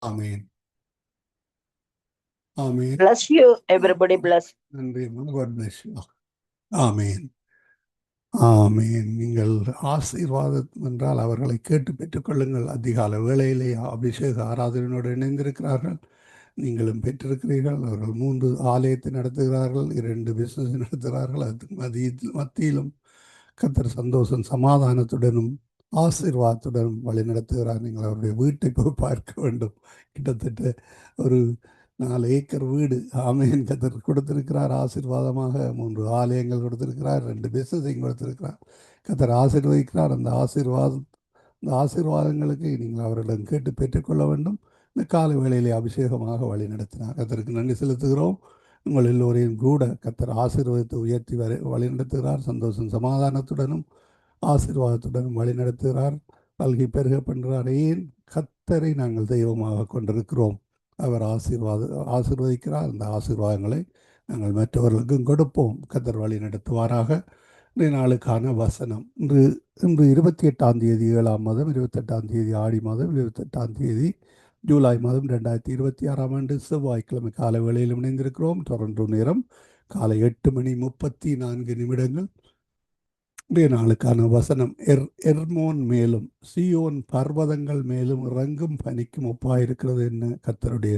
Amen. Amen. Bless you, everybody bless. நன்றி. God bless you. ஆமேன். ஆமேன். நீங்கள் ஆசீர்வாதம் என்றால் அவர்களை கேட்டு பெற்றுக்கொள்ளுங்கள். அதிகால வேளையிலே அபிஷேக ஆராதனையோடு இணைந்திருக்கிறார்கள். நீங்களும் பெற்றிருக்கிறீர்கள். அவர்கள் 3 ஆலயத்தை நடத்துகிறார்கள், 2 பிஸ்னஸ் நடத்துகிறார்கள். அது மத்தியிலும் கர்த்தர் சந்தோஷம் சமாதானத்துடனும் ஆசீர்வாதத்துடனும் வழி நடத்துகிறார். நீங்கள் அவருடைய வீட்டை போய் பார்க்க வேண்டும். கிட்டத்தட்ட ஒரு 4 ஏக்கர் வீடு. ஆமேன். கர்த்தர் கொடுத்திருக்கிறார் ஆசீர்வாதமாக. 3 ஆலயங்கள் கொடுத்திருக்கிறார், 2 பிஸ்னஸையும் கொடுத்திருக்கிறார். கர்த்தர் ஆசீர்வதிக்கிறார். அந்த ஆசீர்வாதங்களுக்கு நீங்கள் அவரிடம் கேட்டு பெற்றுக்கொள்ள வேண்டும். இந்த காலை வேளையிலே அபிஷேகமாக வழி நடத்தினார். கர்த்தருக்கு நன்றி செலுத்துகிறோம். உங்கள் எல்லோரையும் கூட கர்த்தர் ஆசீர்வாதத்தை உயர்த்தி வழி நடத்துகிறார். சந்தோஷம் சமாதானத்துடனும் ஆசீர்வாதத்துடனும் வழி நடத்துகிறார். பல்கி பெருக பண்ணுறார். ஏன்? கர்த்தரை நாங்கள் தெய்வமாக கொண்டிருக்கிறோம். அவர் ஆசீர்வதிக்கிறார். அந்த ஆசீர்வாதங்களை நாங்கள் மற்றவர்களுக்கும் கொடுப்போம். கர்த்தர் வழி நடத்துவாராக. இன்றைய நாளுக்கான வசனம் இன்று 28ஆம் தேதி 7ஆம் மாதம் 28ஆம் தேதி ஆடி மாதம் 28ஆம் தேதி ஜூலை மாதம் 2026ஆம் ஆண்டு செவ்வாய்க்கிழமை காலை வேளையில் இணைந்திருக்கிறோம். டொரண்டோ நேரம் காலை 8:34 இன்றைய நாளுக்கான வசனம் எர்மோன் மேலும் சியோன் பர்வதங்கள் மேலும் இறங்கும் பனிக்கும் ஒப்பாயிருக்கிறது என்ன கர்த்தருடைய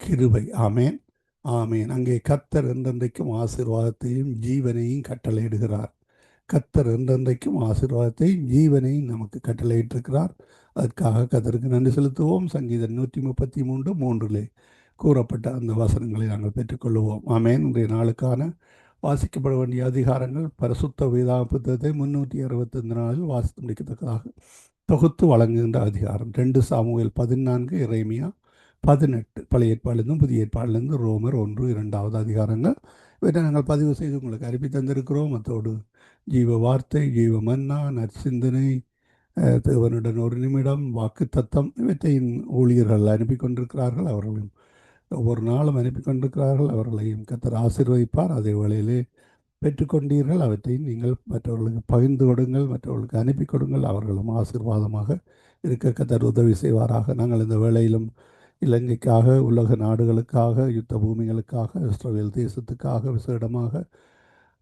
கிருபை. ஆமேன். ஆமேன். அங்கே கர்த்தர் என்றென்றைக்கும் ஆசீர்வாதத்தையும் ஜீவனையும் கட்டளையிடுகிறார். கர்த்தர் என்றென்றைக்கும் ஆசீர்வாதத்தையும் ஜீவனையும் நமக்கு கட்டளையிட்டிருக்கிறார். அதற்காக கர்த்தருக்கு நன்றி செலுத்துவோம். சங்கீதம் 133:3 கூறப்பட்ட அந்த வசனங்களை நாங்கள் பெற்றுக்கொள்வோம். ஆமேன். இன்றைய நாளுக்கான வாசிக்கப்பட வேண்டிய அதிகாரங்கள் பரிசுத்த வேதாகம புத்தகத்தை 365 நாளில் வாசித்து முடிக்கத்தக்கதாக தொகுத்து வழங்குகின்ற அதிகாரம் 2 சாமுவேல் 14, எரேமியா 18, பழைய ஏற்பாடிலிருந்தும் புதிய ஏற்பாடிலிருந்து ரோமர் 1, 2வது அதிகாரங்கள். இவற்றை நாங்கள் பதிவு செய்து உங்களுக்கு அனுப்பி தந்திருக்கிறோம். அத்தோடு ஜீவ வார்த்தை, ஜீவ மன்னா, நற்சிந்தனை, தேவனுடன் ஒரு நிமிடம், வாக்கு தத்தம் இவற்றையும் ஊழியர்கள் அனுப்பி கொண்டிருக்கிறார்கள். அவர்களும் ஒவ்வொரு நாளும் அனுப்பி கொண்டிருக்கிறார்கள். அவர்களையும் கர்த்தர் ஆசீர்வதிப்பார். அதே வேளையிலே பெற்றுக்கொண்டீர்கள். அவற்றை நீங்கள் மற்றவர்களுக்கு பகிர்ந்து கொடுங்கள், மற்றவர்களுக்கு அனுப்பி கொடுங்கள். அவர்களும் ஆசீர்வாதமாக இருக்க கர்த்தர் உதவி செய்வாராக. நாங்கள் இந்த வேளையிலும் இலங்கைக்காக, உலக நாடுகளுக்காக, யுத்த பூமிகளுக்காக, இஸ்ரேல் தேசத்துக்காக விசேடமாக,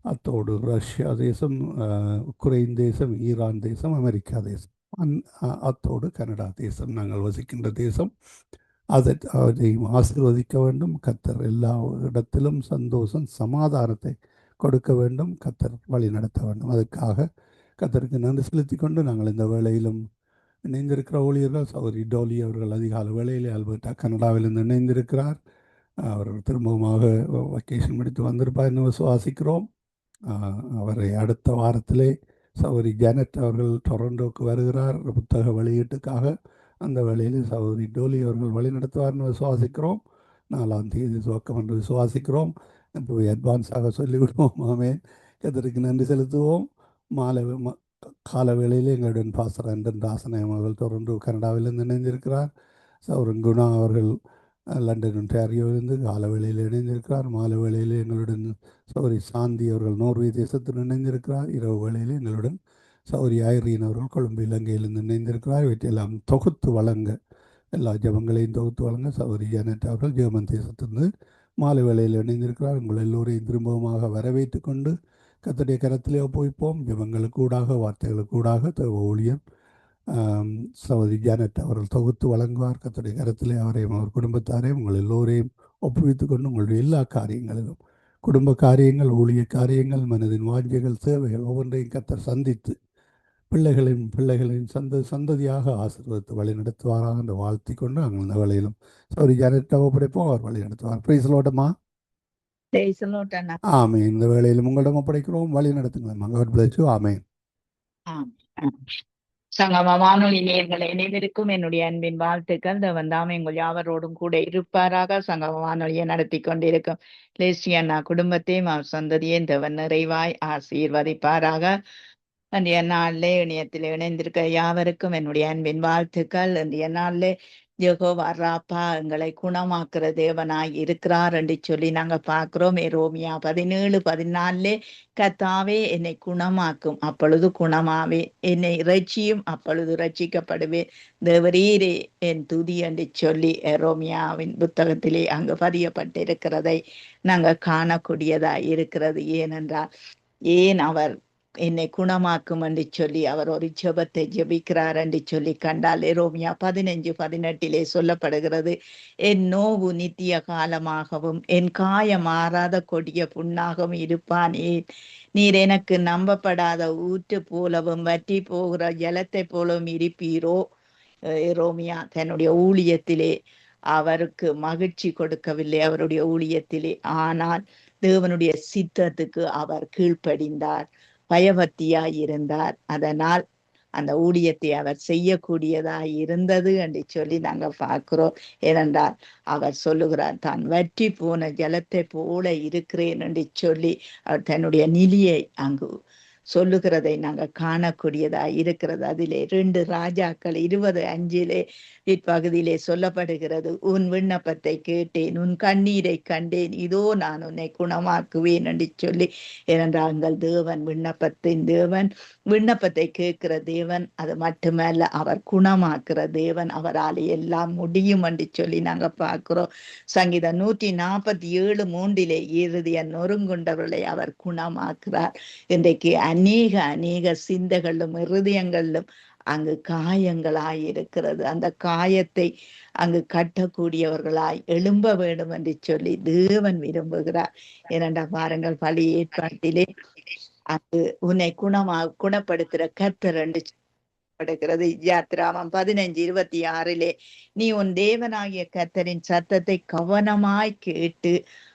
அத்தோடு ரஷ்யா தேசம், உக்ரைன் தேசம், ஈரான் தேசம், அமெரிக்கா தேசம், அத்தோடு கனடா தேசம், நாங்கள் வசிக்கின்ற தேசம், அதையும் ஆசீர்வதிக்க வேண்டும். கர்த்தர் எல்லா இடத்திலும் சந்தோஷம் சமாதானத்தை கொடுக்க வேண்டும். கர்த்தர் வழி நடத்த வேண்டும். அதுக்காக கர்த்தருக்கு நன்றி செலுத்தி கொண்டு நாங்கள் இந்த வேளையிலும் இணைந்திருக்கிற ஊழியர்கள் சௌரி டோலி அவர்கள் அதிகால வேளையில் ஆல்பர்ட்டா கனடாவிலிருந்து இணைந்திருக்கிறார். அவர்கள் திரும்பமாக வெக்கேஷன் முடித்து வந்திருப்பார் என்று விசுவாசிக்கிறோம். அவரை அடுத்த வாரத்திலே சௌரி ஜானட் அவர்கள் டொரண்டோக்கு வருகிறார் புத்தக வெளியீட்டுக்காக. அந்த வேளையில் சௌரி டோலி அவர்கள் வழி நடத்துவார்னு விசுவாசிக்கிறோம். 4ஆம் தேதி துவக்கம் என்று விசுவாசிக்கிறோம். இப்போ அட்வான்ஸாக சொல்லிவிடுவோம். ஆமேன். கர்த்தருக்கு நன்றி செலுத்துவோம். கால வேளையில் எங்களுடன் பாஸ்டர் அண்டன் ராசநாயம் அவர்கள் தொடர்ந்து கனடாவிலிருந்து இணைந்திருக்கிறார். சௌரன் குணா அவர்கள் லண்டன் ஒன்டாரியோவிலிருந்து கால வேளையில் இணைந்திருக்கிறார். மாலை வேளையில் எங்களுடன் சௌரி சாந்தி அவர்கள் நோர்வே தேசத்தில் இணைந்திருக்கிறார். இரவு வேளையில் எங்களுடன் சௌரி ஐரீன் அவர்கள் கொழும்பு இலங்கையிலிருந்து இணைந்திருக்கிறார். இவற்றையெல்லாம் தொகுத்து வழங்க, எல்லா ஜபங்களையும் தொகுத்து வழங்க சௌரி ஜானட் அவர்கள் ஜெர்மன் தேசத்திலிருந்து மாலை வேளையில் இணைந்திருக்கிறார். உங்கள் எல்லோரையும் திரும்பவுமாக வரவேற்று கொண்டு கர்த்தருடைய கரத்திலே ஒப்புவிப்போம். ஜபங்களுக்கு ஊடாக, வார்த்தைகளுக்கு ஊடாக தேவ ஊழியர் சகோதரி ஜானட் அவர்கள் தொகுத்து வழங்குவார். கர்த்தருடைய கரத்திலே அவரையும் அவர் குடும்பத்தாரையும் உங்கள் எல்லோரையும் ஒப்புவித்து கொண்டு உங்களுடைய எல்லா காரியங்களிலும், குடும்ப காரியங்கள், ஊழிய காரியங்கள், மனதின் வாஞ்சைகள், சேவைகள் ஒவ்வொன்றையும் கர்த்தர் சந்தித்து பிள்ளைகளின் சந்ததியாக ஆசீர்வதித்து வழி நடத்துவாராக என்று வாழ்த்தி கொண்டு நாங்கள் இந்த வேளையிலும் சௌரி ஜானட்டை ஒப்படைப்போம். அவர் வழி நடத்துவார். பிரைஸ் லோட்டமா. ஆமே. இந்த வேளையிலும் உங்களிடம் ஒப்படைக்கிறோம். வழி நடத்துங்களேன். God bless you. ஆமென். சங்கம வானொலி நேயர்களை இணைந்திருக்கும் என்னுடைய அன்பின் வாழ்த்துக்கள். தேவன் தாமே உங்கள் யாவரோடும் கூட இருப்பாராக. சங்கம வானொலியை நடத்தி கொண்டிருக்கும் லேசியண்ணா குடும்பத்தையும் அவர் சந்ததியையும் தேவன் நிறைவாய் ஆசீர்வதிப்பாராக. இன்றைய நாளிலே இணையத்தில் இணைந்திருக்க யாவருக்கும் என்னுடைய அன்பின் வாழ்த்துக்கள். இன்றைய நாளிலே யெகோவா ராப்பா எங்களை குணமாக்குற தேவனாய் இருக்கிறார் என்று சொல்லி நாங்க பார்க்கிறோம். ரோமியா 17:14 கர்த்தாவே என்னை குணமாக்கும், அப்பொழுது குணமாவே, என்னை இரட்சியும், அப்பொழுது ரட்சிக்கப்படுவேன், தேவரீரே என் துதி என்று சொல்லி ரோமியாவின் புத்தகத்திலே அங்கு பதியப்பட்டிருக்கிறதை நாங்க காணக்கூடியதாய் இருக்கிறது. ஏனென்றால் ஏன் அவர் என்னை குணமாக்கும் என்று சொல்லி அவர் ஒரு ஜெபத்தை ஜெபிக்கிறார் என்று சொல்லி கண்டால் ரோமியா 15:18 சொல்லப்படுகிறது, என் நோவு நித்திய காலமாகவும் என் காயம் மாறாத கொடிய புண்ணாகவும் இருப்பானே, நீர் எனக்கு நம்பப்படாத ஊற்று போலவும் வற்றி போகிற ஜலத்தை போலவும் இருப்பீரோ. ரோமியா தன்னுடைய ஊழியத்திலே அவருக்கு மகிழ்ச்சி கொடுக்கவில்லை, அவருடைய ஊழியத்திலே. ஆனால் தேவனுடைய சித்தத்துக்கு அவர் கீழ்ப்படிந்தார், பயபக்தியாய் இருந்தார். அதனால் அந்த ஊழியத்தை அவர் செய்யக்கூடியதாய் இருந்தது என்று சொல்லி நாங்க பார்க்கிறோம். ஏனென்றால் அவர் சொல்லுகிறார், தான் வற்றி போன ஜலத்தை போல இருக்கிறேன் என்று சொல்லி அவர் தன்னுடைய நிலையை அங்கு சொல்லுகிறதை நாங்க காணக்கூடியதாய் இருக்கிறது. அதிலே 2 ராஜாக்கள் 20:5 இப்பகுதியிலே சொல்லப்படுகிறது, உன் விண்ணப்பத்தை கேட்டேன், உன் கண்ணீரை கண்டேன், இதோ நான் உன்னை குணமாக்குவேன் என்று சொல்லி. ஏனென்றால் எங்கள் தேவன் விண்ணப்பத்தின் தேவன், விண்ணப்பத்தை கேட்கிற தேவன், அது மட்டுமல்ல அவர் குணமாக்குற தேவன், அவரால் எல்லாம் முடியும் என்று சொல்லி நாங்க பார்க்கிறோம். சங்கீதம் 147:3 இருதய நொறுங்குண்டவர்களை அவர் குணமாக்குறார். இன்றைக்கு அநேக சிந்தைகளும் இருதயங்களிலும் அங்கு காயங்களாய் இருக்கிறது. அந்த காயத்தை அங்கு கட்டக்கூடியவர்களாய் எழும்ப வேண்டும் என்று சொல்லி தேவன் விரும்புகிறார். ஏனென்றால் பாருங்கள், பழைய ஏற்பாட்டிலே அங்கு உன்னை குணப்படுத்துகிற கர்த்தர் என்று படுகிறது. யாத்திராமம் 15:26 நீ உன் தேவனாகிய கர்த்தரின் சத்தத்தை கவனமாய் கேட்டு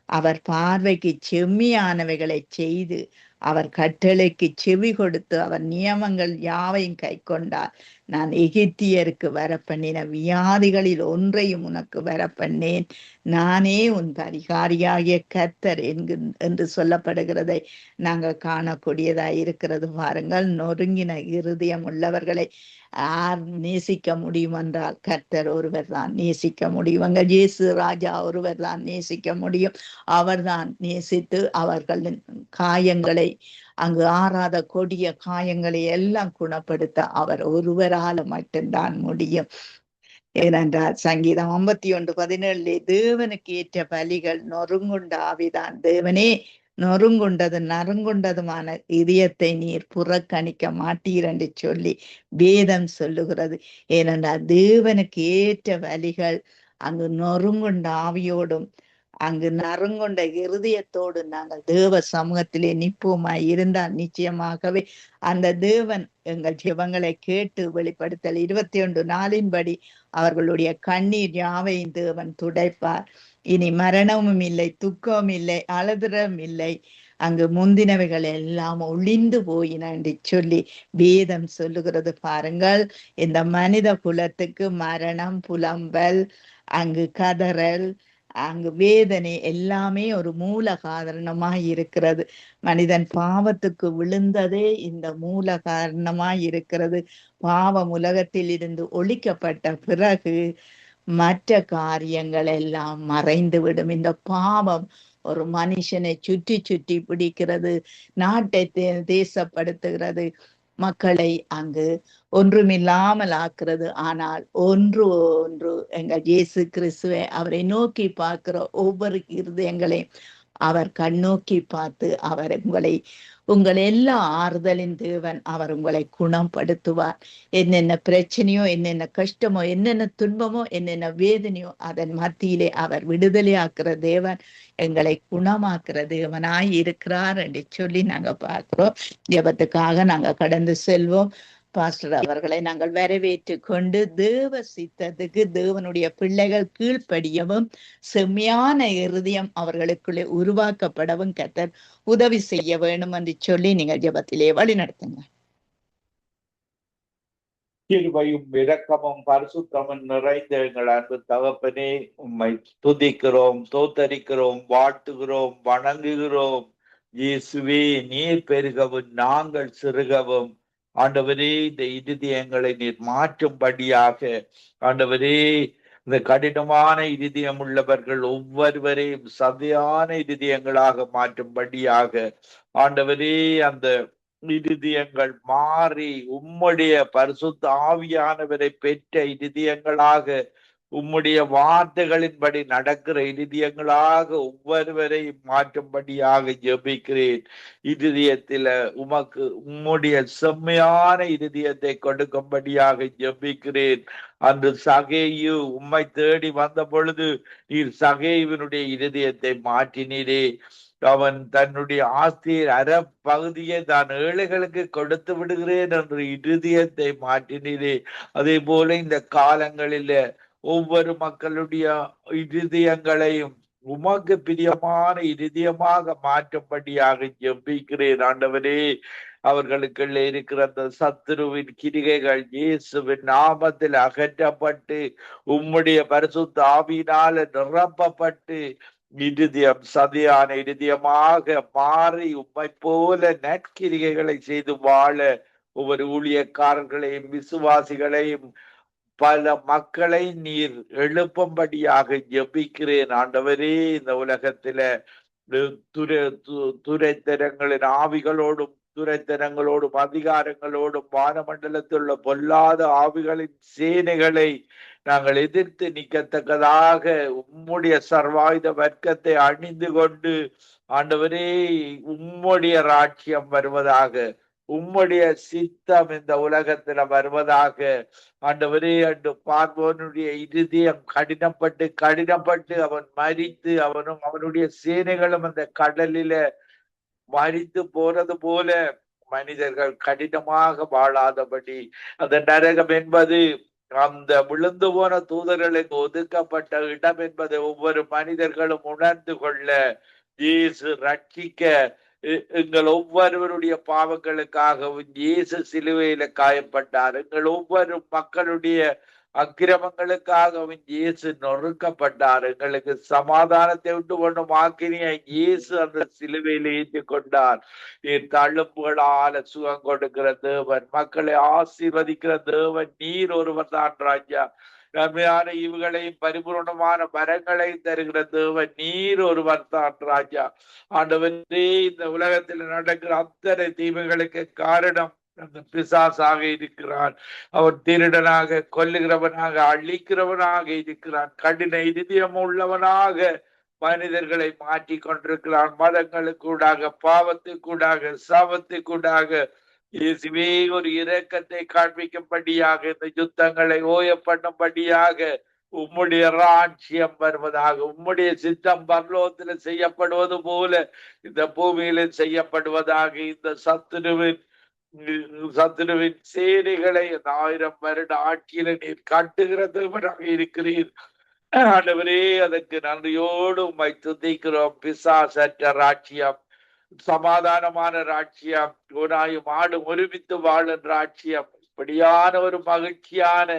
அவர் பார்வைக்கு செம்மியானவைகளை செய்து அவர் கட்டளைக்கு செவி கொடுத்து அவர் நியமங்கள் யாவையும் கை கொண்டார், நான் எகிப்தியருக்கு வரப்பண்ணின வியாதிகளில் ஒன்றையும் உனக்கு வரப்பண்ணேன், நானே உன் பரிகாரியாகிய கர்த்தர் என்று சொல்லப்படுகிறதை நாங்கள் காணக்கூடியதாய் இருக்கிறது. பாருங்கள், நொறுங்கின இருதயம் உள்ளவர்களை யார் நேசிக்க முடியும் என்றால் கர்த்தர் ஒருவர் தான் நேசிக்க முடியும். அங்க இயேசு ராஜா ஒருவர் தான் நேசிக்க முடியும். அவர்தான் நேசித்து அவர்களின் காயங்களை, அங்கு ஆறாத கொடிய காயங்களை எல்லாம் குணப்படுத்த அவர் ஒருவரால மட்டும்தான் முடியும். ஏனென்றால் சங்கீதம் 51:17 தேவனுக்கு ஏற்ற பலிகள் நொறுங்குண்ட ஆவிதான், தேவனே நொறுங்குண்டது நறுங்குண்டதுமான இதயத்தை நீர் புறக்கணிக்க மாட்டீர் என்று சொல்லி வேதம் சொல்லுகிறது. ஏனென்றால் தேவனுக்கு ஏற்ற பலிகள் அங்கு நொறுங்குண்ட ஆவியோடும் அங்கு நறுங்குண்ட இருதயத்தோடு நாங்கள் தேவ சமூகத்திலே நிற்போமாய் இருந்தால் நிச்சயமாகவே அந்த தேவன் எங்கள் ஜெபங்களை கேட்டு வெளிப்படுத்தல் 21:4 அவர்களுடைய கண்ணீர் யாவையும் தேவன் துடைப்பார். இனி மரணமும் இல்லை, துக்கமும் இல்லை, அழுதுறம் இல்லை, அங்கு முந்தினவைகள் எல்லாம் ஒளிந்து போயின என்று சொல்லி வேதம் சொல்லுகிறது. பாருங்கள், இந்த மனித குலத்துக்கு மரணம், புலம்பல், அங்கு கதறல், அங்கு வேதனை எல்லாமே ஒரு மூல காரணமாய் இருக்கிறது. மனிதன் பாவத்துக்கு விழுந்ததே இந்த மூல காரணமாய் இருக்கிறது. பாவம் உலகத்தில் இருந்து ஒழிக்கப்பட்ட பிறகு மற்ற காரியங்கள் எல்லாம் மறைந்துவிடும். இந்த பாவம் ஒரு மனுஷனை சுற்றி சுற்றி பிடிக்கிறது, நாட்டை தேசப்படுத்துகிறது, மக்களை அங்கு ஒன்றுமில்லாமல் ஆக்குறது. ஆனால் ஒன்று எங்கள் இயேசு கிறிஸ்துவை அவரை நோக்கி பார்க்கிற ஒவ்வொரு இருதயங்களையும் அவர் கண்ணோக்கி பார்த்து அவர் உங்கள் எல்லா ஆறுதலின் தேவன், அவர் உங்களை குணப்படுத்துவார். என்னென்ன பிரச்சனையோ, என்னென்ன கஷ்டமோ, என்னென்ன துன்பமோ, என்னென்ன வேதனையோ அதன் மத்தியிலே அவர் விடுதலை ஆக்குற தேவன், எங்களை குணமாக்குற தேவனாய் இருக்கிறார் என்று சொல்லி நாங்க பார்க்கிறோம். ஜெபத்துக்காக நாங்க கடந்து செல்வோம். பாஸ்டர் அவர்களை நாங்கள் வரவேற்று கொண்டு தேவ சித்தத்துக்கு தேவனுடைய பிள்ளைகள் கீழ்ப்படியவும் செம்மையான இருதயம் அவர்களுக்குள்ளே உருவாக்கப்படவும் கர்த்தர் உதவி செய்ய வேணும் என்று சொல்லி நீங்கள் ஜெபத்திலே வழி நடத்துங்க. கிருபையும் இரக்கமும் பரிசுத்தமும் நிறைந்த எங்கள் அன்பு தகப்பனே, உம்மை துதிக்கிறோம், தோத்தரிக்கிறோம், வாழ்த்துகிறோம், வணங்குகிறோம். இயேசுவே, நீர் பெருகவும் நாங்கள் சிறுகவும். ஆண்டவரே, இந்த இருதயங்களை நீர் மாற்றும்படியாக ஆண்டவரே இந்த கடினமான இருதயம் உள்ளவர்கள் ஒவ்வொருவரையும் சதையான இருதயங்களாக மாற்றும்படியாக ஆண்டவரே அந்த இருதயங்கள் மாறி உம்முடைய பரிசுத்த ஆவியானவரை பெற்ற இருதயங்களாக உம்முடைய வார்த்தைகளின்படி நடக்கிற இருதயங்களாக ஒவ்வொருவரையும் மாற்றும்படியாக ஜெபிக்கிறேன். இருதயத்தில உம்முடைய செம்மையான இருதயத்தை கொடுக்கும்படியாக ஜெபிக்கிறேன். அன்று சகேயு உம்மை தேடி வந்த பொழுது நீர் சகேயுவினுடைய இருதயத்தை மாற்றினீரே. அவன் தன்னுடைய ஆஸ்தியை அறப்பகுதியை தான் ஏழைகளுக்கு கொடுத்து விடுகிறேன் என்று இருதயத்தை மாற்றினீரே. அதே போல இந்த காலங்களில ஒவ்வொரு மக்களுடைய இருதயங்களையும் உமக்கு பிரியமான இருதயமாக மாற்றும்படியாக ஜெபிக்கிறேன். ஆண்டவரே, அவர்களுக்குள்ள இருக்கிற அந்த சத்துருவின் கிரிகைகள் இயேசுவின் நாமத்தில் அகற்றப்பட்டு உம்முடைய பரிசுத்த ஆவியினால நிரப்பப்பட்டு இருதயம் சதியான இருதயமாக மாறி உம்மை போல நற்கிரிகைகளை செய்து வாழ ஒவ்வொரு ஊழியக்காரர்களையும் விசுவாசிகளையும் பல மக்களை நீர் எழுப்பும்படியாக ஜெபிக்கிறேன். ஆண்டவரே, இந்த உலகத்தில துரைத்தரங்களின் ஆவிகளோடும் துரைத்தனங்களோடும் அதிகாரங்களோடும் வானமண்டலத்தில் உள்ள பொல்லாத ஆவிகளின் சேனைகளை நாங்கள் எதிர்த்து நிற்கத்தக்கதாக உம்முடைய சர்வாயுத வர்க்கத்தை அணிந்து கொண்டு ஆண்டவரே உம்முடைய ராட்சியம் வருவதாக, உம்முடைய சித்தம் இந்த உலகத்துல வருவதாக. ஆண்டவரே, அன்று பார்வோனுடைய இருதயம் கடினப்பட்டு அவன் மரித்து அவனும் அவனுடைய சேனைகளும் அந்த கடலில மரித்து போறது போல மனிதர்கள் கடினமாக வாழாதபடி அந்த நரகம் என்பது அந்த விழுந்து போன தூதர்களுக்கு ஒதுக்கப்பட்ட இடம் என்பதை ஒவ்வொரு மனிதர்களும் உணர்ந்து கொள்ள இயேசு ரட்சிக்க எங்கள் ஒவ்வொருவருடைய பாவங்களுக்காகவும் இயேசு சிலுவையில காயப்பட்டார். எங்கள் ஒவ்வொரு மக்களுடைய அக்கிரமங்களுக்காகவும் இயேசு நொறுக்கப்பட்டார். எங்களுக்கு சமாதானத்தை விட்டு கொண்டும் ஆக்கினிய இயேசு அந்த சிலுவையில் ஏற்றி கொண்டார். நீர் தழும்புகளால சுகம் கொடுக்கிற தேவன், மக்களை ஆசீர்வதிக்கிற தேவன் நீர் ஒருவர் தான் ராஜா. நன்மையான இவுகளையும் பரிபூர்ணமான வரங்களை தருகிற தேவன் நீர் ஒருவர் தான் ராஜா. ஆண்டவரே, இந்த உலகத்தில் நடக்கிற அத்தனை தீமைகளுக்கு காரணம் அந்த பிசாசாக இருக்கிறான். அவன் திருடனாக, கொல்லுகிறவனாக, அழிக்கிறவனாக இருக்கிறான். கடின இதயம் உள்ளவனாக மனிதர்களை மாற்றி கொண்டிருக்கிறான். மதங்களுக்கூடாக, பாவத்துக்கூடாக, சாபத்துக்கூடாக. இயேசுவே, ஒரு இரக்கத்தை காண்பிக்கும்படியாக, இந்த யுத்தங்களை ஓய பண்ணும்படியாக உம்முடைய ராட்சியம் வருவதாக, உம்முடைய சித்தம் பரலோகத்தில் செய்யப்படுவது போல இந்த பூமியில செய்யப்படுவதாக. இந்த சத்துருவின் சேனைகளை 1000 வருட ஆட்சியில நீர் காட்டுகிற தேவனாக இருக்கிறீர். ஆண்டவரே, அதற்கு நன்றியோடு உம்மை துதிக்கிறோம். பிசாசற்ற ராட்சியம், சமாதானமான ராட்சியம், ஓனாயும் ஆடும் ஒருமித்து வாழும் ராட்சியம், இப்படியான ஒரு மகிழ்ச்சியான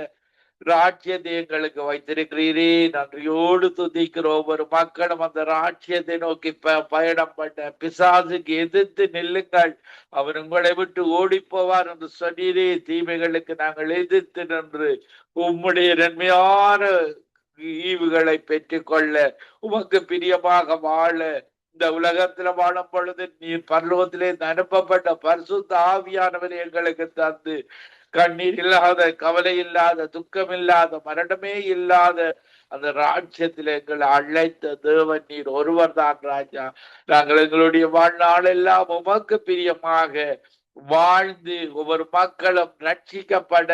ராட்சியத்தை எங்களுக்கு வைத்திருக்கிறீரே. நன்றியோடு துதிக்கிறோம். ஒரு மக்களும் அந்த ராட்சியத்தை நோக்கி பயணம் பண்ண பிசாசுக்கு எதிர்த்து நில்லுங்கள், அவர் உங்களை விட்டு ஓடி போவார் என்று சொன்னீரே. தீமைகளுக்கு நாங்கள் எதிர்த்து நின்று உம்முடைய நன்மையான ஈவுகளை பெற்றுக்கொள்ள, உமக்கு பிரியமாக வாழ, இந்த உலகத்துல வாழும் பொழுது நீர் பரலோகத்திலே அனுப்பப்பட்ட பரிசுத்த ஆவியானவரை எங்களுக்கு தந்து கண்ணீர் இல்லாத, கவலை இல்லாத, துக்கம் இல்லாத, மரணமே இல்லாத அந்த ராஜ்யத்தில் எங்களை அழைத்த தேவன் நீர் ஒருவர் தான் ராஜா. நாங்கள் எங்களுடைய வாழ்நாள் எல்லாம் உமக்கு பிரியமாக வாழ்ந்து ஒவ்வொரு மக்களும் ரட்சிக்கப்பட,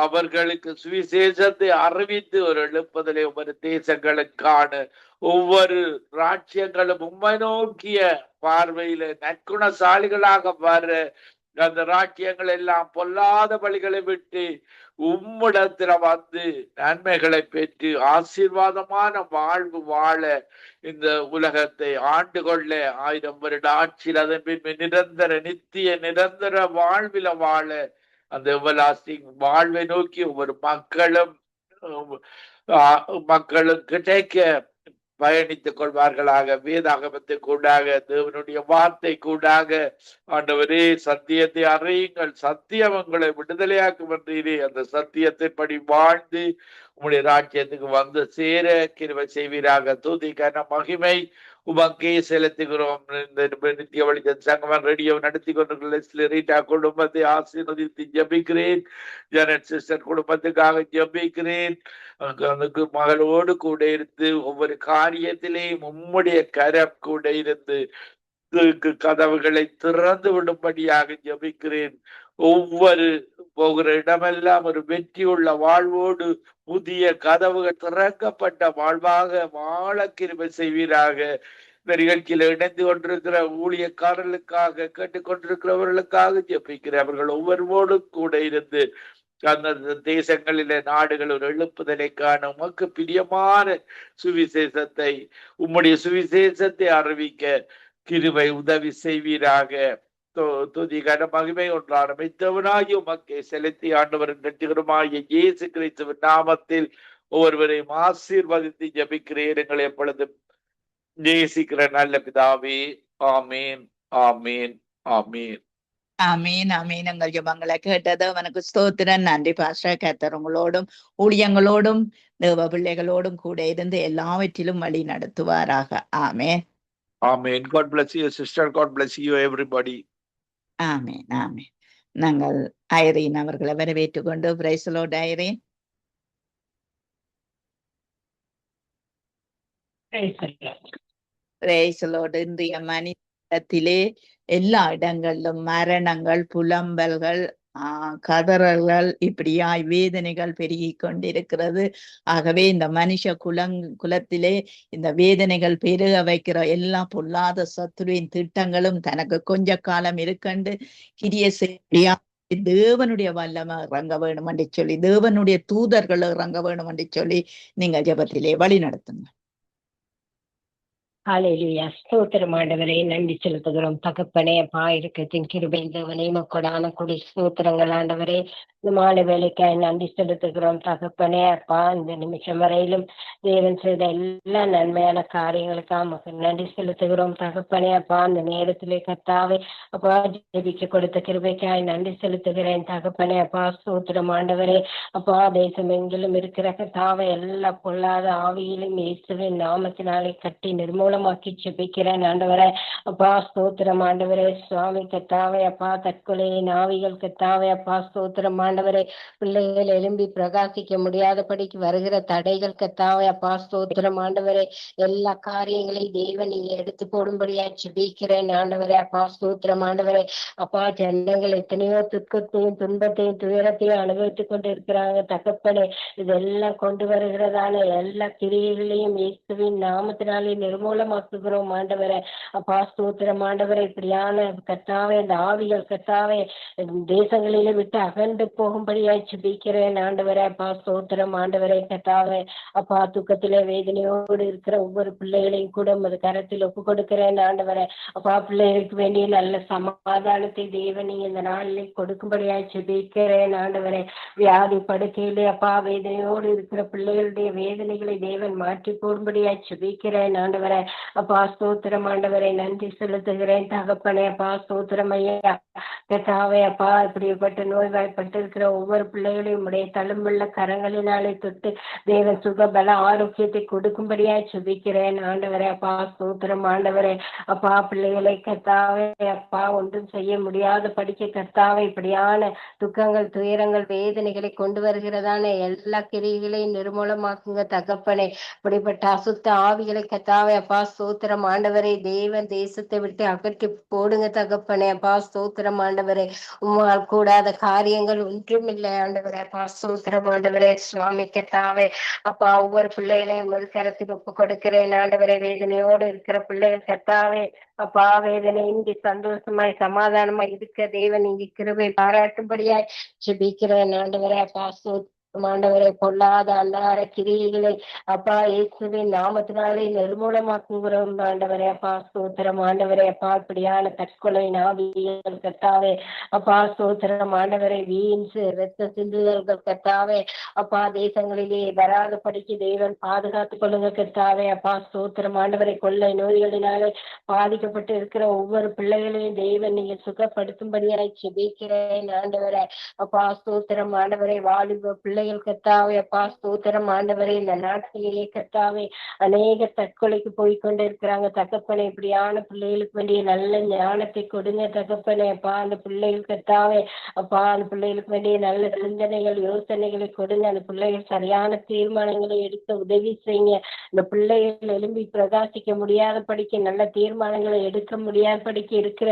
அவர்களுக்கு சுவிசேஷத்தை அறிவித்து ஒரு எழுப்புதலை ஒவ்வொரு தேசங்களுக்கான ஒவ்வொரு ராஜ்யங்களும் உம்மை நோக்கிய பார்வையில நற்குணசாலிகளாக வர, அந்த ராஜ்யங்கள் எல்லாம் பொல்லாத வழிகளை விட்டு உம்மிடத்துல வந்து நன்மைகளை பெற்று ஆசீர்வாதமான வாழ்வு வாழ, இந்த உலகத்தை ஆண்டு கொள்ள 1000 வருட ஆட்சியில் அதன் பின் நிரந்தர வாழ்வில வாழ, அந்த எவர்லாஸ்டிங் வாழ்வை நோக்கி ஒவ்வொரு மக்களும் கிடைக்க பயணித்துக் கொள்வார்களாக. வேதாகமத்தை கூடாக, தேவனுடைய வார்த்தை கூடாக ஆண்டவரே சத்தியத்தை அறியுங்கள், சத்தியம் உங்களை விடுதலையாக்கும் என்றீரே. அந்த சத்தியத்தின்படி வாழ்ந்து உங்களுடைய ராஜ்யத்துக்கு வந்து சேர கிருபை செய்வீராக. துதி கன மகிமை உமக்கே செலுத்துகிறோம். இந்த நித்திய வழித்த சங்கமம் ரேடியோ நடத்தி கொண்டிருக்கிற ரீட்டா குடும்பத்தை ஆசீர்வதித்து ஜபிக்கிறேன். ஜெனட் சிஸ்டர் குடும்பத்துக்காக ஜபிக்கிறேன். மகளோடு கூட இருந்து ஒவ்வொரு காரியத்திலேயும் உம்முடைய கரம் கூட இருந்து கதவுகளை திறந்து விடும்படியாக ஜபிக்கிறேன். ஒவ்வொரு போகிற இடமெல்லாம் ஒரு வெற்றியுள்ள வாழ்வோடு புதிய கதவுகள் திறக்கப்பட்ட வாழ்வாக வாழ கிருபை செய்வீராக. இந்த நிகழ்ச்சியில இணைந்து கொண்டிருக்கிற ஊழியக்காரர்களுக்காக, கேட்டுக்கொண்டிருக்கிறவர்களுக்காக ஜெபிக்கிறேன். அவர்கள் ஒவ்வொருவோடும் கூட இருந்து அந்த தேசங்களில நாடுகள் ஒரு எழுப்புதலை காண உமக்கு பிரியமான சுவிசேஷத்தை, உம்முடைய சுவிசேஷத்தை அறிவிக்க கிருபை உதவி செய்வீராக. துதி கன மகிமை ஒன்றான மெத்தவனாகி உமக்கை செலுத்தி ஆண்டவரின் கட்டிகரமாகிய இயேசு கிறிஸ்துவின் நாமத்தில் ஒவ்வொருவரையும் ஆசீர்வதித்து ஜபிக்கிறேன் எங்களை எப்பொழுதும் நேசிக்கிற நல்ல பிதாவே. ஆமீன், ஆமீன், ஆமீன். ஆமீன், ஆமீன். எங்கள் ஜெபங்களை கேட்டது அவனுக்கு ஸ்தோத்திரம். நன்றி பாஸ்டர். கர்த்தர் உங்களோடும் ஊழியங்களோடும் தேவ பிள்ளைகளோடும் கூட இருந்து எல்லாவற்றிலும் வழி நடத்துவாராக. ஆமேன், ஆமீன். God bless you sister. God bless you everybody. ஆமீன், ஆமீன். நாங்கள் ஐரீன் அவர்களை வரவேற்றுக் கொண்டு praise the Lord. Irene. Praise the Lord. இன்றைய மனிதத்திலே எல்லா இடங்களிலும் மரணங்கள், புலம்பல்கள், கதறல்கள், இப்படியாய் வேதனைகள் பெருகி கொண்டிருக்கிறது. ஆகவே இந்த மனுஷ குலத்திலே இந்த வேதனைகள் பெருக வைக்கிற எல்லா பொல்லாத சத்துருவின் திட்டங்களும் தனக்கு கொஞ்ச காலம் இருக்கண்டு கிரிய செய்ய தேவனுடைய வல்லமை இறங்க வேணும் என்று சொல்லி, தேவனுடைய தூதர்கள் இறங்க வேணும் என்று சொல்லி நீங்கள் ஜெபத்திலே வழி நடத்துங்க. ஹல்லேலூயா. ஸ்தோத்திரம் ஆண்டவரே, நன்றி செலுத்துகிறோம் தகப்பனே. அப்பா இருக்கத்தின் கிருபை தேவனே, மக்களான குடி ஸ்தோத்திரங்கள் ஆண்டவரே. இந்த மாலை வேலைக்காய் நன்றி செலுத்துகிறோம் தகப்பனே. அப்பா இந்த நிமிஷம் வரையிலும் தேவன் செய்த எல்லா நன்மையான காரியங்களுக்காக நன்றி செலுத்துகிறோம் தகப்பனே. அப்பா அந்த நேரத்திலே கர்த்தாவே அப்பா ஜெபிக்க கொடுத்த கிருபைக்காய் நன்றி செலுத்துகிறேன் தகப்பனே. அப்பா ஸ்தோத்திரம் ஆண்டவரே. அப்பா தேசம் எங்கிலும் இருக்கிற கர்த்தாவே எல்லா பொல்லாத ஆவியிலும் இயேசுவின் நாமத்தினாலே கட்டி நிர்மூலமாக்கி ஜெபிக்கிறேன் ஆண்டவரே. அப்பா ஸ்தோத்திரம் ஆண்டவரே. சுவாமி கர்த்தாவே அப்பா தற்கொலையின் ஆவிகள் கர்த்தாவே அப்பா ஸ்தோத்திரம் ஆண்டவரே. பிள்ளைகள் எழும்பி பிரகாசிக்க முடியாதபடிக்கு வருகிற தடைகள் கர்த்தாவே அப்பா ஸ்தோத்திரம் ஆண்டவரே. எல்லா காரியங்களையும் தேவன் நீங்க எடுத்து போடும்படியா ஜெபிக்கிறேன் ஆண்டவரே. அப்பா ஸ்தோத்திரம் ஆண்டவரே. அப்பா ஜனங்கள் எத்தனையோ துக்கத்தையும் துன்பத்தையும் துயரத்தையும் அனுபவித்துக் கொண்டு இருக்கிறாங்க தகப்பனே. இதெல்லாம் கொண்டு வருகிறதான எல்லா கிரியைகளையும் இயேசுவின் நாமத்தினாலே நிர்மூலமாக்குகிறோம் ஆண்டவரே. அப்பா ஸ்தோத்திரம் ஆண்டவரே. இப்படியான கர்த்தாவே இந்த ஆவிகள் கர்த்தாவே தேசங்களிலே விட்டு அகன்று போகும்படியாய் ஜெபிக்கிறேன் ஆண்டவரே. அப்பா ஸ்தோத்திரம் ஆண்டவரே. கர்த்தாவே அப்பா துக்கத்திலே வேதனையோடு இருக்கிற ஒவ்வொரு பிள்ளைகளையும் கூட உமது கரத்தில் ஒப்பு கொடுக்கிறேன் ஆண்டவரே. அப்பா பிள்ளைகளுக்கு வேண்டிய நல்ல சமாதானத்தை தேவனி இந்த நாளிலே கொடுக்கும்படியாய் ஜெபிக்கிறேன் ஆண்டவரே. வியாதி படுக்கையிலே அப்பா வேதனையோடு இருக்கிற பிள்ளைகளுடைய வேதனைகளை தேவன் மாற்றி போடும்படியாய் ஜெபிக்கிறேன் ஆண்டவரே. அப்பா ஸ்தோத்திரம் ஆண்டவரை. நன்றி செலுத்துகிறேன் தகப்பனே. அப்பா ஸ்தோத்திரம் ஐயா. கர்த்தாவே அப்பா இப்படிப்பட்ட நோய்வாய்ப்பட்டு இருக்கிற ஒவ்வொரு பிள்ளைகளையும் உடைய தழும்புள்ள கரங்களினாலே தொட்டு தேவன் சுக பல ஆரோக்கியத்தை கொடுக்கும்படியாய் ஜெபிக்கிறேன் ஆண்டவரே. அப்பா ஸ்தோத்திரம் ஆண்டவரே. அப்பா பிள்ளைகளை கர்த்தாவே அப்பா ஒன்றும் செய்ய முடியாத படிக்க கர்த்தாவே இப்படியான துக்கங்கள் துயரங்கள் வேதனைகளை கொண்டு வருகிறதான எல்லா கிரியைகளையும் நிர்மூலமாக்குங்க தகப்பனே. இப்படிப்பட்ட அசுத்த ஆவிகளை கர்த்தாவே அப்பா ஸ்தோத்திரம் ஆண்டவரே. தேவன் தேசத்தை விட்டு அகற்றி போடுங்க தகப்பனே. அப்பா ஸ்தோத்திரம் ஆண்டவரே. உம்மால் கூடாத காரியங்கள் ஒன்றும் இல்லை ஆண்டவரே. அப்பா ஸ்தோத்திரம் ஆண்டவரே. சுவாமி கர்த்தாவே அப்பா ஒவ்வொரு பிள்ளைகளையும் ஒரு கரத்துக்கு ஒப்பு கொடுக்கிறேன் ஆண்டவரே. வேதனையோடு இருக்கிற பிள்ளைகள் கர்த்தாவே அப்பா வேதனையின்றி சந்தோஷமாய் சமாதானமாய் இருக்க தேவன் இங்கு கிருபை பாராட்டும்படியாய் ஜெபிக்கிறேன் ஆண்டவரே. அப்பா ஆண்டவரை பொல்லாத அல்லாத கிரியைகளை அப்பா இயேசுவின் நாமத்தினாலே நிர்மூலமாக்குகிறோம் ஆண்டவரே. அப்பா ஸ்தோத்திரம் ஆண்டவரே. அப்பா இப்படியான தற்கொலை நாவியல் கத்தாவே அப்பா ஸ்தோத்திரம் ஆண்டவரை வீண் ரத்த சிந்துதல்கள் கத்தாவே அப்பா தேசங்களிலே வராத படிக்கு தேவன் பாதுகாத்துக் கொள்ளுங்க கத்தாவே. அப்பா ஸ்தோத்திரம் ஆண்டவரை கொள்ளை நோய்களினாலே பாதிக்கப்பட்டு இருக்கிற ஒவ்வொரு பிள்ளைகளையும் தேவன் நீங்க சுகப்படுத்தும்படியாய் செபிக்கிறேன் ஆண்டவரை. அப்பா ஸ்தோத்திரம் ஆண்டவரை வாலிப பிள்ளைகள் கத்தாவே அப்பா ஸ்தோத்திரம் ஆண்டவரை இந்த நாட்டிலேயே கத்தாவே அநேக தற்கொலைக்கு போய்கொண்டு இருக்கிறாங்க தகப்பனை. இப்படியான பிள்ளைகளுக்கு வேண்டிய நல்ல ஞானத்தை கொடுங்க தகப்பனை. அப்பா அந்த பிள்ளைகள் கத்தாவே அப்பா அந்த பிள்ளைகளுக்கு வேண்டிய நல்ல சிந்தனைகள் யோசனைகளை கொடுங்க. அந்த பிள்ளைகள் சரியான தீர்மானங்களை எடுக்க உதவி செய்யுங்க. இந்த பிள்ளைகள் எழும்பி பிரகாசிக்க முடியாத படிக்க நல்ல தீர்மானங்களை எடுக்க முடியாத படிக்க இருக்கிற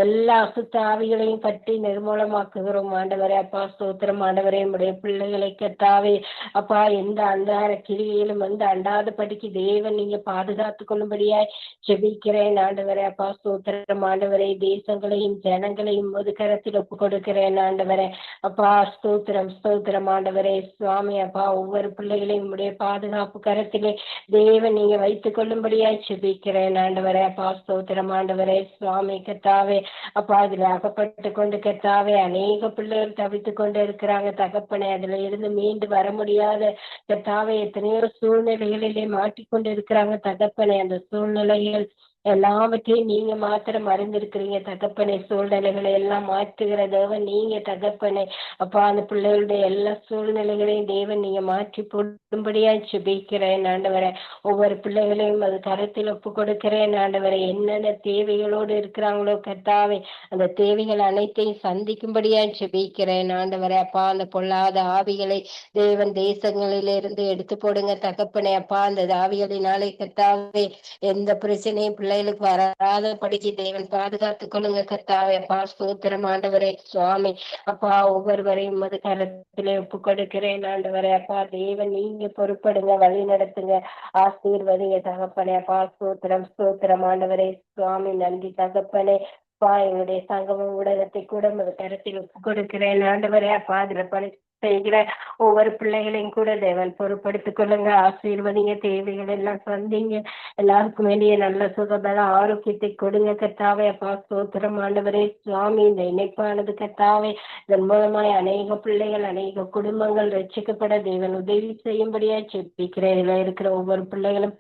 எல்லா அசுத்த ஆவிகளையும் கட்டி நிர்மூலமாக்குகிறோம் ஆண்டவரே. அப்பா ஸ்தோத்திரம் ஆண்டவரே. உடைய பிள்ளைகளை கத்தாவே அப்பா எந்த அன்றாட கிரியிலும் வந்து அண்டாத படிக்கு தேவன் நீங்க பாதுகாத்து கொள்ளும்படியாய் செபிக்கிறேன் ஆண்டவரே. அப்பா ஸ்தோத்திரம் ஆண்டவரே. தேசங்களையும் ஜனங்களையும் ஒரு கரத்தில் ஒப்பு கொடுக்கிறேன் ஆண்டவரே. அப்பா ஸ்தோத்திரம் ஸ்தோத்திரம் ஆண்டவரே. சுவாமி அப்பா ஒவ்வொரு பிள்ளைகளையும் உடைய பாதுகாப்பு கரத்திலே தேவன் நீங்க வைத்துக் கொள்ளும்படியாய் செபிக்கிறேன் ஆண்டவரே. அப்பா ஸ்தோத்திரம் ஆண்டவரே. சுவாமி கத்தாவே அப்பா அதுல அகப்பட்டு கொண்டு கத்தாவே அநேக பிள்ளைகள் தவித்து கொண்டு இருக்கிறாங்க தகப்பனே. அதுல இருந்து மீண்டு வர முடியாத கத்தாவே எத்தனையோ சூழ்நிலைகளிலே மாட்டிக்கொண்டு இருக்கிறாங்க தகப்பனே. அந்த சூழ்நிலைகள் எல்லாவற்றையும் நீங்க மாத்திரம் அறிந்திருக்கிறீங்க தகப்பனே. சூழ்நிலைகளை எல்லாம் மாற்றுகிற தேவன் நீங்க தகப்பனே. அப்பா அந்த பிள்ளைகளுடைய எல்லா சூழ்நிலைகளையும் தேவன் நீங்க மாற்றி போடும்படியா சுபிக்கிறேன் ஆண்டவரை. ஒவ்வொரு பிள்ளைகளையும் அது கருத்தில் ஒப்பு கொடுக்கிறேன் ஆண்டவரை. என்னென்ன தேவைகளோடு இருக்கிறாங்களோ கர்த்தாவே அந்த தேவைகள் அனைத்தையும் சந்திக்கும்படியா சுபிக்கிறேன் ஆண்டவரை. அப்பா அந்த பொல்லாத ஆவிகளை தேவன் தேசங்களிலிருந்து எடுத்து போடுங்க தகப்பனே. அப்பா அந்த ஆவிகளினாலே கர்த்தாவே எந்த பிரச்சனையும் பிள்ளைகளுக்கு வராத படிச்சு தேவன் பாதுகாத்துக் கொள்ளுங்க கர்த்தாவே. அப்பா ஸ்தோத்திரம் ஆண்டவரே. சுவாமி அப்பா ஒவ்வொருவரையும் அது கரத்திலே ஒப்பு கொடுக்கிறேன் ஆண்டவரே. அப்பா தேவன் நீங்க பொறுப்படுங்க வழி நடத்துங்க ஆசீர்வதிங்க தகப்பனே. அப்பா ஸ்தோத்திரம் ஸ்தோத்திரம் ஆண்டவரே. சுவாமி நன்றி தகப்பனே. அப்பா எங்களுடைய சங்கமம் ஊடகத்தை கூட அது கரத்தில் ஒப்பு கொடுக்கிறேன் ஆண்டவரே. அப்பா அதுல பணி செய்கிற ஒவ்வொரு பிள்ளைகளையும் கூட தேவன் பொறுப்படுத்திக் கொள்ளுங்க ஆசீர்வதிங்க தேவைகள் எல்லாம் சந்திங்க. எல்லாருக்கும் வேண்டிய நல்ல சுகபல ஆரோக்கியத்தை கொடுங்க கர்த்தாவே. அப்பா ஸ்தோத்திரம் ஆண்டவரே. சுவாமி இந்த இணைப்பானது கர்த்தாவே இதன் மூலமாய் அநேக பிள்ளைகள் அநேக குடும்பங்கள் ரட்சிக்கப்பட தேவன் உதவி செய்யும்படியா செப்பிக்கிறேன். இதுல இருக்கிற ஒவ்வொரு பிள்ளைகளும்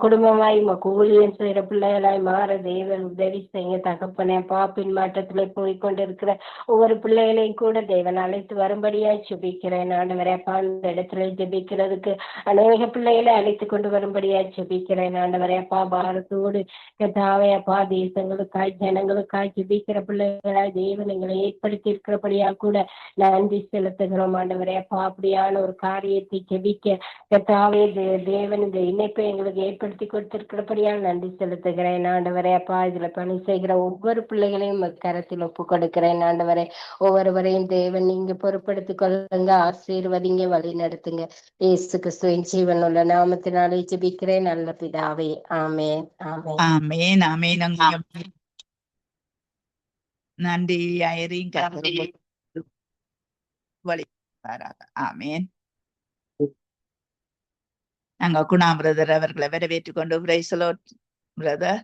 குடும்பமாய் ஊழியம் செய்யற பிள்ளைகளாய் மாற தேவன் உதவி செய்ய தகப்பனே. பாப்பின் மாற்றத்துல போய்கொண்டிருக்கிற ஒவ்வொரு பிள்ளைகளையும் கூட தேவன் அழைத்து வரும்படியா செபிக்கிறேன் ஆண்டவரே. அப்பா அந்த இடத்துல ஜெபிக்கிறதுக்கு அநேக பிள்ளைகளை அழைத்து கொண்டு வரும்படியா ஜெபிக்கிறேன் ஆண்டவரே. அப்பா பாரத்தோடு கர்த்தாவே அப்பா தேசங்களுக்காய் ஜனங்களுக்காய் ஜெபிக்கிற பிள்ளைகளாய் தேவன் எங்களை ஏற்படுத்தி இருக்கிறபடியா கூட நன்றி செலுத்துகிறோம் ஆண்டவரே. அப்பா அப்படியான ஒரு காரியத்தை ஜெபிக்க கர்த்தாவே தேவன் இந்த இணைப்பை எங்களுக்கு ஏற்படுத்தி கொடுத்திருக்கிறபடியால் நன்றி செலுத்துகிறேன் ஆண்டவரே. அப்பா இதுல பணி செய்கிற ஒவ்வொரு பிள்ளைகளையும் கரத்தில் ஒப்பு கொடுக்கிறேன் ஆண்டவரே. ஒவ்வொருவரையும் தேவன் நீங்க பொறுப்படுத்திக் கொள்ளுங்க ஆசீர்வதிங்க வழி நடத்துங்க. இயேசு கிறிஸ்துவின் ஜீவனுள்ள நாமத்தினாலே ஜெபிக்கிறேன் நல்ல பிதாவே. ஆமென் ஆமென் ஆமென் ஆமென். நன்றி ஐரீன். வழி ஆமென். நாங்க குணா பிரதர் அவர்களை வரவேற்றுக் கொண்டு praise the Lord brother.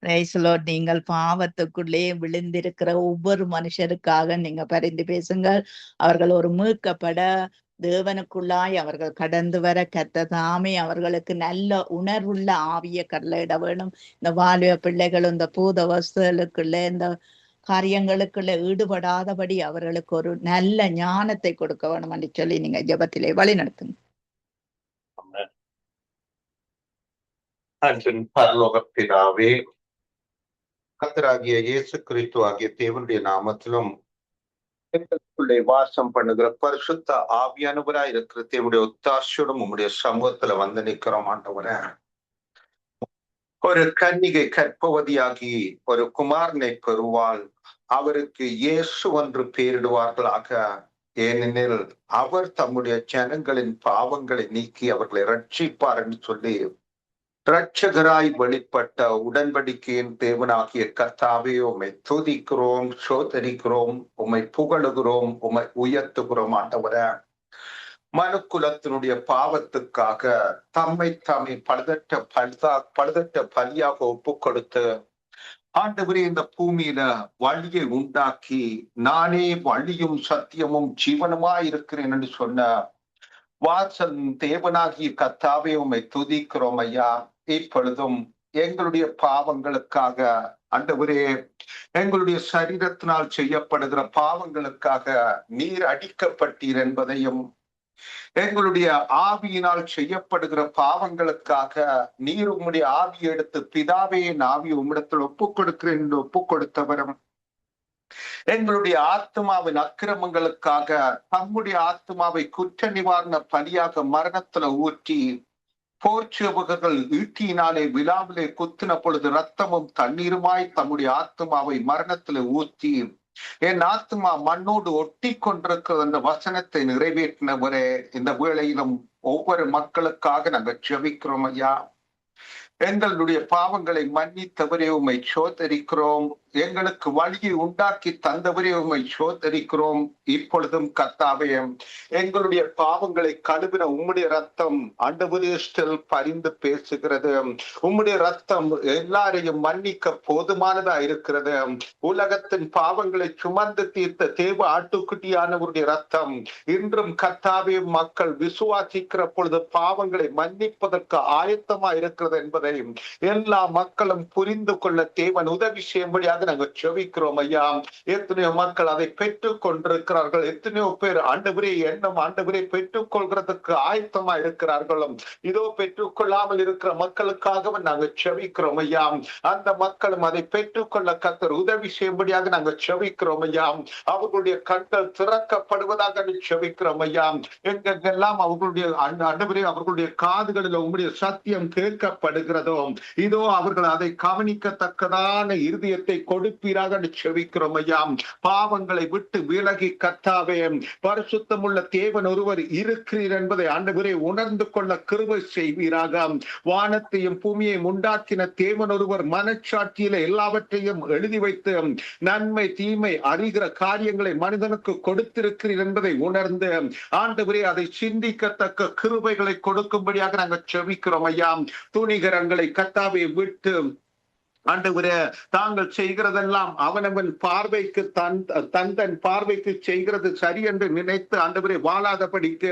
Price the Lord. நீங்கள் பாவத்துக்குள்ளே விழுந்திருக்கிற ஒவ்வொரு மனுஷருக்காக நீங்க பரிந்து பேசுங்கள். அவர்கள் ஒரு மீட்கப்பட தேவனுக்குள்ளாய் அவர்கள் கடந்து வர கர்த்தர் தாமே அவர்களுக்கு நல்ல உணர்வுள்ள ஆவிய கட்டளையிட வேணும். இந்த வாலிப பிள்ளைகள் இந்த பூத வஸ்துகளுக்குள்ள இந்த காரியங்களுக்குள்ள ஈடுபடாதபடி அவர்களுக்கு ஒரு நல்ல ஞானத்தை கொடுக்க வேணும் என்று சொல்லி நீங்க ஜெபத்திலே வழி நடத்துங்க. அன்பின் பரலோக பிதாவே, கர்த்தராகிய இயேசு கிறிஸ்து ஆகிய தேவனுடைய நாமத்திலும் எங்களுக்குள்ளே வாசம் பண்ணுகிற பரிசுத்த ஆவியானவராய் இருக்கிற தேவனுடைய ஒத்தாசையோடும் உங்களுடைய சமூகத்துல வந்து நிற்கிறோம் ஆண்டவரே. ஒரு கன்னிகை கற்பவதியாகி ஒரு குமாரனை பெறுவாள், அவருக்கு இயேசு என்று பெயரிடுவார்களாக. ஏனெனில் அவர் தம்முடைய ஜனங்களின் பாவங்களை நீக்கி அவர்களை ரட்சிப்பார் என்று சொல்லி இரட்சகராய் வெளிப்பட்ட உடன்படிக்கையின் தேவனாகிய கர்த்தாவே, உம்மை துதிக்கிறோம், சோதரிக்கிறோம், உம்மை புகழுகிறோம், உம்மை உயர்த்துகிறோம். ஆண்டவரே, மனுக்குலத்தினுடைய பாவத்துக்காக தம்மை தாமே பழுதற்ற பலியாக ஒப்பு கொடுத்து ஆண்டவரே இந்த பூமியில வழியை உண்டாக்கி நானே வழியும் சத்தியமும் ஜீவனுமா இருக்கிறேன் என்று சொன்ன வாசல் தேவனாகிய கர்த்தாவே, உம்மை துதிக்கிறோம் ஐயா. இப்பொழுதும் எங்களுடைய பாவங்களுக்காக ஆண்டவரே, எங்களுடைய சரீரத்தினால் செய்யப்படுகிற பாவங்களுக்காக நீர் அடிக்கப்பட்டீர் என்பதையும், எங்களுடைய ஆவியினால் செய்யப்படுகிற பாவங்களுக்காக நீர் உம்முடைய ஆவியை எடுத்து பிதாவே என் ஆவி உம்மிடத்தில் ஒப்புக் கொடுக்கிறேன் என்று ஒப்புக் கொடுத்தவரும், எங்களுடைய ஆத்மாவின் அக்கிரமங்களுக்காக தம்முடைய ஆத்மாவை குற்ற நிவாரண பலியாக மரணத்துல ஊற்றி போர்ச்சுவர்கள் ஈட்டியினாலே விழாவிலே குத்தின பொழுது ரத்தமும் தண்ணீருமாய் தம்முடைய ஆத்மாவை மரணத்துல ஊற்றி என் ஆத்மா மண்ணோடு ஒட்டி கொண்டிருக்கிற அந்த வசனத்தை நிறைவேற்றினவரே, இந்த வேளையிலும் ஒவ்வொரு மக்களுக்காக நாங்கள் ஜெபிக்கிறோம் ஐயா. எங்களுடைய பாவங்களை மன்னித்தவரே உம்மை சோதரிக்கிறோம். எங்களுக்கு வழியை உண்டாக்கி தந்தவரே உம்மை சோதரிக்கிறோம். இப்பொழுதும் கர்த்தாவே, எங்களுடைய பாவங்களை கழுவின உம்முடைய ரத்தம் ஆண்டவரே பரிந்து பேசுகிறது. உம்முடைய ரத்தம் எல்லாரையும் மன்னிக்க போதுமானதா இருக்கிறது. உலகத்தின் பாவங்களை சுமந்து தீர்த்த தேவ ஆட்டுக்குட்டியானவருடைய ரத்தம் இன்றும் கர்த்தாவே மக்கள் விசுவாசிக்கிற பொழுது பாவங்களை மன்னிப்பதற்கு ஆயத்தமா இருக்கிறது என்பதை எல்லா மக்களும் புரிந்து கொள்ள தேவன் உதவி செய்யும்படியாக நாங்கள் செபிக்கிறோம் ஐயா. எத்தனையோ மக்கள் அதை பெற்றுக் கொண்டிருக்கிறார்கள். எத்தனையோ பேர் ஆண்டவரே எண்ணம் ஆண்டவரே பெற்றுக் கொள்கிறதுக்கு ஆயத்தமா இருக்கிறார்களும். இதோ பெற்றுக் கொள்ளாமல் இருக்கிற மக்களுக்காக நாங்கள் செபிக்கிறோம் ஐயா. அந்த மக்களும் அதை பெற்றுக்கொள்ள கர்த்தர் உதவி செய்யும்படியாக நாங்கள் செபிக்கிறோம் ஐயா. அவர்களுடைய கண்கள் திறக்கப்படுவதாக செபிக்கிறோம் ஐயா. எங்கெல்லாம் அவர்களுடைய ஆண்டவரே அவர்களுடைய காதுகளில் உங்களுடைய சத்தியம் கேட்கப்படுகிறதோ, இதோ அவர்கள் அதை கவனிக்கத்தக்கதான இருதயத்தை கொடுப்பீராக செபிக்கிறோம் ஐயா. பாவங்களை விட்டு விலகி கர்த்தாவே, பரிசுத்தமுள்ள தேவன் ஒருவர் இருக்கிறீர் என்பதை ஆண்டவரே உணர்ந்து கொள்ள கிருபை செய்வீராக. வானத்தையும் பூமியையும் உண்டாக்கின தேவன் ஒருவர் மனச்சாட்சியில எல்லாவற்றையும் எழுதி வைத்து நன்மை தீமை அறிகிற காரியங்களை மனிதனுக்கு கொடுத்திருக்கிறீர் என்பதை உணர்ந்து ஆண்டவரே அதை சிந்திக்கத்தக்க கிருபைகளை கொடுக்கும்படியாக நாங்கள் செபிக்கிறோம் ஐயா. துணிகரங்களை கர்த்தாவே விட்டு ஆண்டவரே, தாங்கள் செய்கிறதெல்லாம் அவனவன் பார்வைக்கு தன் பார்வைக்கு செய்கிறது சரி என்று நினைத்து ஆண்டவரே வாழாதபடிக்கு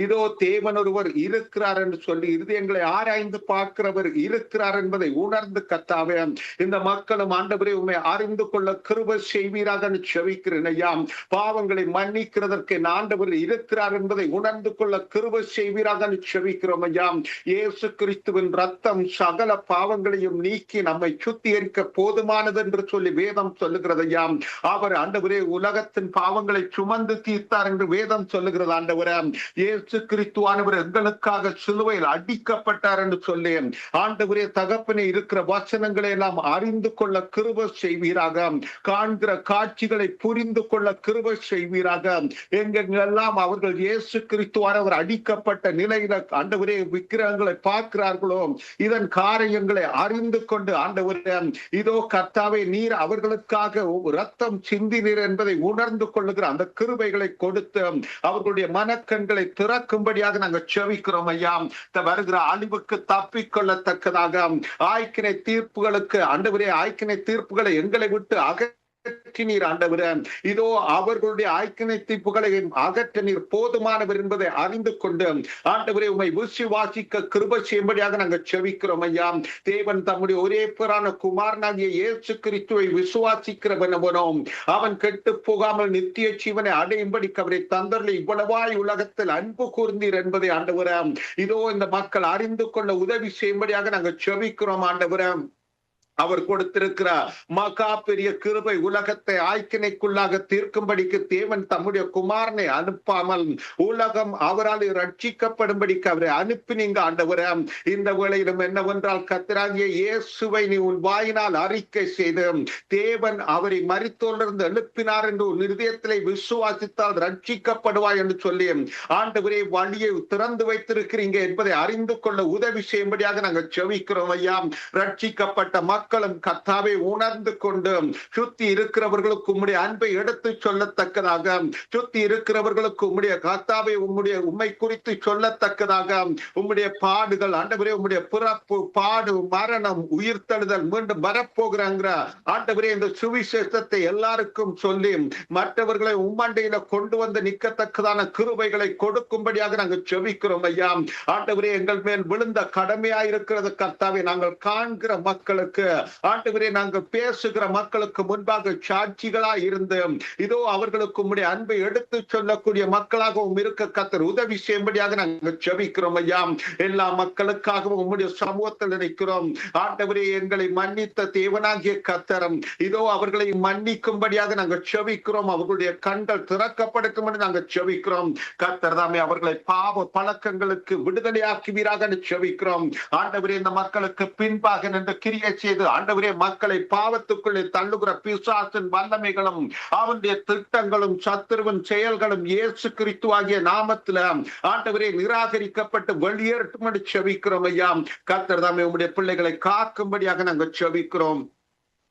இதோ தேவன் ஒருவர் இருக்கிறார் என்று சொல்லி இருதயங்களை ஆராய்ந்து பார்க்கிறவர் இருக்கிறார் என்பதை உணர்ந்து கர்த்தாவே, இந்த மக்களும் ஆண்டவரே உம்மை அறிந்து கொள்ள கிருபை செய்வீராக செபிக்கிறேன் ஐயா. பாவங்களை மன்னிக்கிறதற்கு ஆண்டவர் இருக்கிறார் என்பதை உணர்ந்து கொள்ள கிருபை செய்வீராக செபிக்கிறோம் ஐயா. இயேசு கிறிஸ்துவின் ரத்தம் சகல பாவங்களையும் நீக்கி நம்மை சுத்திகரிக்க போதுமானது என்று சொல்லி வேதம் சொல்லுகிறது ஐயா. அவர் ஆண்டவரே உலகத்தின் பாவங்களை சுமந்து தீர்த்தார் என்று வேதம் சொல்லுகிறது ஆண்டவரே. இயேசு கிறிஸ்துவானவர் எங்களுக்காக சிலுவையில் அடிக்கப்பட்டார் என்று சொல்லி ஆண்டவரே தகப்பனே இருக்கிற வசனங்களை எல்லாம் அறிந்து கொள்ள கிருபை செய்வீராக. காண்கிற காட்சிகளை புரிந்து கொள்ள கிருபை செய்வீராக. எங்கெல்லாம் அவர்கள் இயேசு கிறிஸ்துவானவர் அடிக்கப்பட்ட நிலையில ஆண்டவரே விக்கிரகங்களை பார்க்கிறார்களோ, இதன் காரியங்களை அறிந்து கொண்டு ஆண்டவரே இதோ கர்த்தாவே நீர் அவர்களுக்காக ரத்தம் சிந்தினீர் என்பதை உணர்ந்து கொள்ளுகிற அந்த கிருபைகளை கொடுத்து அவர்களுடைய மனக்கண்களை திறக்கும்படியாக நாங்கள் செபிக்கிறோம் ஐயா. வருகிற அழிவுக்கு தப்பிக்கொள்ளத்தக்கதாக ஆய்க்கினை தீர்ப்புகளுக்கு ஆண்டவரே ஆய்க்கினை தீர்ப்புகளை எங்களை விட்டு அகற்றினீர் ஆண்டவரே. இதோ அவர்களுடைய ஆய்க்கினை தீர்ப்புகளை அகற்ற நீர் போதுமானவர் என்பதை அறிந்து கொண்டு ஆண்டவரே உம்மை விசுவாசிக்க கிருபை செய்யும்படியாக நாங்கள் செபிக்கிறோம் ஐயா. தேவன் தம்முடைய ஒரே பேரான குமாரனாகிய இயேசு கிறிஸ்துவை விசுவாசிக்கிறவனவனோ அவன் கெட்டு போகாமல் நித்திய ஜீவனை அடையும்படி அவரை தந்தரில் இவ்வளவாய் உலகத்தில் அன்பு கூர்ந்தீர் என்பதை ஆண்டவரே இதோ இந்த மக்கள் அறிந்து கொள்ள உதவி செய்யும்படியாக நாங்கள் செபிக்கிறோம் ஆண்டவரே. அவர் கொடுத்திருக்கிற மகா பெரிய கிருபை உலகத்தை ஆய்க்கினைக்குள்ளாக தீர்க்கும்படிக்கு தேவன் தம்முடைய குமாரனை அனுப்பாமல் உலகம் அவரால் ரட்சிக்கப்படும்படிக்கு அவரை அனுப்பினீங்க ஆண்டவரே. இந்த வேளையிலும் என்னவென்றால் கர்த்தராகிய இயேசுவை நீ உன் வாயினால் அறிக்கை செய்து தேவன் அவரை மரித்தோரிலிருந்து எழுப்பினார் என்று உன் இருதயத்திலே விசுவாசித்தால் ரட்சிக்கப்படுவாய் என்று சொல்லி ஆண்டவரே வழியை திறந்து வைத்திருக்கிறீங்க என்பதை அறிந்து கொள்ள உதவி செய்யும்படியாக நாங்கள் ஜெபிக்கிறோம் ஐயா. ரட்சிக்கப்பட்ட மக்களும் கர்த்தாவை உணர்ந்து கொண்டு சுத்தி இருக்கிறவர்களுக்கு உம்முடைய அன்பை எடுத்து சொல்லத்தக்கதாக, சுத்தி இருக்கிறவர்களுக்கு உம்முடைய கர்த்தாவை உம்மை குறித்து சொல்லத்தக்கதாக உம்முடைய பாடுகள் ஆண்டவரே, உம்முடைய பிறப்பு பாடு மரணம் உயிர்த்தெழுதல் மீண்டும் வரப்போகிறாங்க ஆண்டவரே, இந்த சுவிசேஷத்தை எல்லாருக்கும் சொல்லி மற்றவர்களை உம்மண்டையில கொண்டு வந்து நிற்கத்தக்கதான கிருபைகளை கொடுக்கும்படியாக நாங்கள் ஜெபிக்கிறோம் ஐயா. ஆண்டவரே, எங்கள் மேல் விழுந்த கடமையா இருக்கிறது கர்த்தாவை. நாங்கள் காண்கிற மக்களுக்கு ஆண்டவரே, நாங்கள் பேசுகிற மக்களுக்கு முன்பாக சாட்சிகளா இருந்து இதோ அவர்களுக்கு உம்முடைய அன்பை எடுத்து சொல்லக்கூடிய மக்களாகவும் இருக்க கர்த்தர் உதவி செய்யும்படியாக நாங்கள் ஜெபிக்கிறோம் ஐயா. எல்லா மக்களுக்காகவும் உம்முடைய சமூகத்தில் நினைக்கிறோம் ஆண்டவரே. எங்களை மன்னித்த தேவனாகிய கர்த்தரும் இதோ அவர்களை மன்னிக்கும்படியாக நாங்கள் ஜெபிக்கிறோம். அவர்களுடைய கண்கள் திறக்கப்படட்டும் என்று நாங்கள் ஜெபிக்கிறோம் கர்த்தர் தாமே. அவர்களை பாவ பழக்கங்களுக்கு விடுதலையாக்குவீராக ஜெபிக்கிறோம் ஆண்டவரே. இந்த மக்களுக்கு பின்பாக நின்று கிரியை செய்து ஆண்டவரே மக்களை பாவத்துக்குள்ளே தள்ளுகிற பிசாசின் வல்லமைகளும் அவனுடைய திட்டங்களும் சத்துருவின் செயல்களும் இயேசு கிறிஸ்து ஆகிய நாமத்துல ஆண்டவரே நிராகரிக்கப்பட்டு வெளியேறட்டும் என்று ஜெபிக்கிறோம் ஐயா. கர்த்தர் தாமே உம்முடைய பிள்ளைகளை காக்கும்படியாக நாங்கள் ஜெபிக்கிறோம்.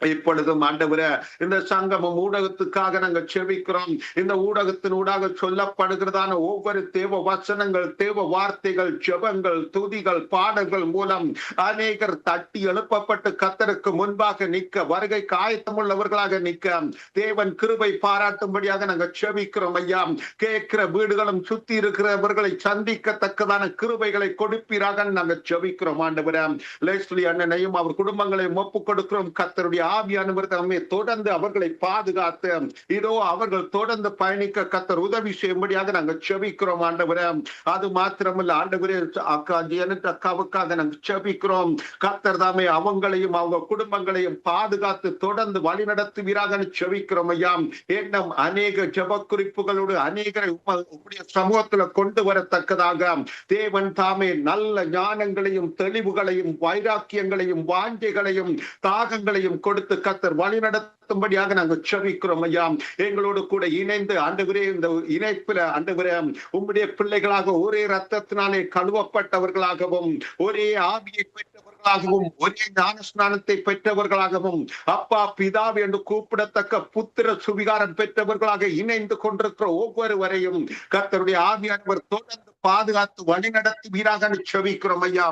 இப்பொழுதும் ஆண்டவரே, இந்த சங்கமம் ஊடகத்துக்காக நாங்கள் ஜெபிக்கிறோம். இந்த ஊடகத்தின் ஊடாக சொல்லப்படுகிறதான ஒவ்வொரு தேவ வசனங்கள், தேவ வார்த்தைகள், ஜெபங்கள், துதிகள், பாடல்கள் மூலம் அநேகர் தட்டி எழுப்பப்பட்டு கர்த்தருக்கு முன்பாக நிற்க, வருகைக்கு ஆயத்தமுள்ளவர்களாக நிற்க தேவன் கிருபை பாராட்டும்படியாக நாங்கள் ஜெபிக்கிறோம் ஐயா. கேட்கிற வீடுகளும் சுத்தி இருக்கிறவர்களை சந்திக்கத்தக்கதான கிருபைகளை கொடுப்பீராக நாங்கள் ஜெபிக்கிறோம் ஆண்டவரே. லெஸ்லி அண்ணனையும் அவர் குடும்பங்களையும் ஒப்புக் கொடுக்கிறோம். கர்த்தருடைய ஆவியானவர் தாமே தொடர்ந்து அவர்களை பாதுகாத்து இதோ அவர்கள் தொடர்ந்து பயணிக்க கர்த்தர் உதவி செய்யும்படியாக நாங்கள் ஜெபிக்கிறோம் ஆண்டவரே. அது மாத்திரமல்ல ஆண்டவரே, அக்கா ஜெயலலிதா அக்காவுக்காக நாங்கள் ஜெபிக்கிறோம். கர்த்தர் தாமே அவங்களையும் அவங்க குடும்பங்களையும் பாதுகாத்து தொடர்ந்து வழி நடத்துவீராக ஜெபிக்கிறோம் ஐயா. இன்னும் அநேக ஜெப குறிப்புகளோடு அநேகரை உம்முடைய சமூகத்துல கொண்டு வரத்தக்கதாக தேவன் தாமே நல்ல ஞானங்களையும் தெளிவுகளையும் வைராக்கியங்களையும் வாஞ்சைகளையும் தாகங்களையும் கொடுத்து கர்த்தர் வழி நடத்தும்படியாக நாங்கள் ஜெபிக்கிறோம் ஐயா. எங்களோடு கூட இணைந்து ஆண்டவரே இந்த இணைப்பில ஆண்டவரே உம்முடைய பிள்ளைகளாக ஒரே ரத்தத்தினாலே கழுவப்பட்டவர்களாகவும் ஒரே ஆவியை பெற்றவர்களாகவும் ஒரே ஞான ஸ்நானத்தை பெற்றவர்களாகவும் அப்பா பிதாவை என்று கூப்பிடத்தக்க புத்திர சுவிகாரம் பெற்றவர்களாக இணைந்து கொண்டிருக்கிற ஒவ்வொருவரையும் கர்த்தருடைய ஆவியானவர் தொடர்ந்து பாதுகாத்து வழி நடத்துவீராக ஜெபிக்கிறோம் ஐயா.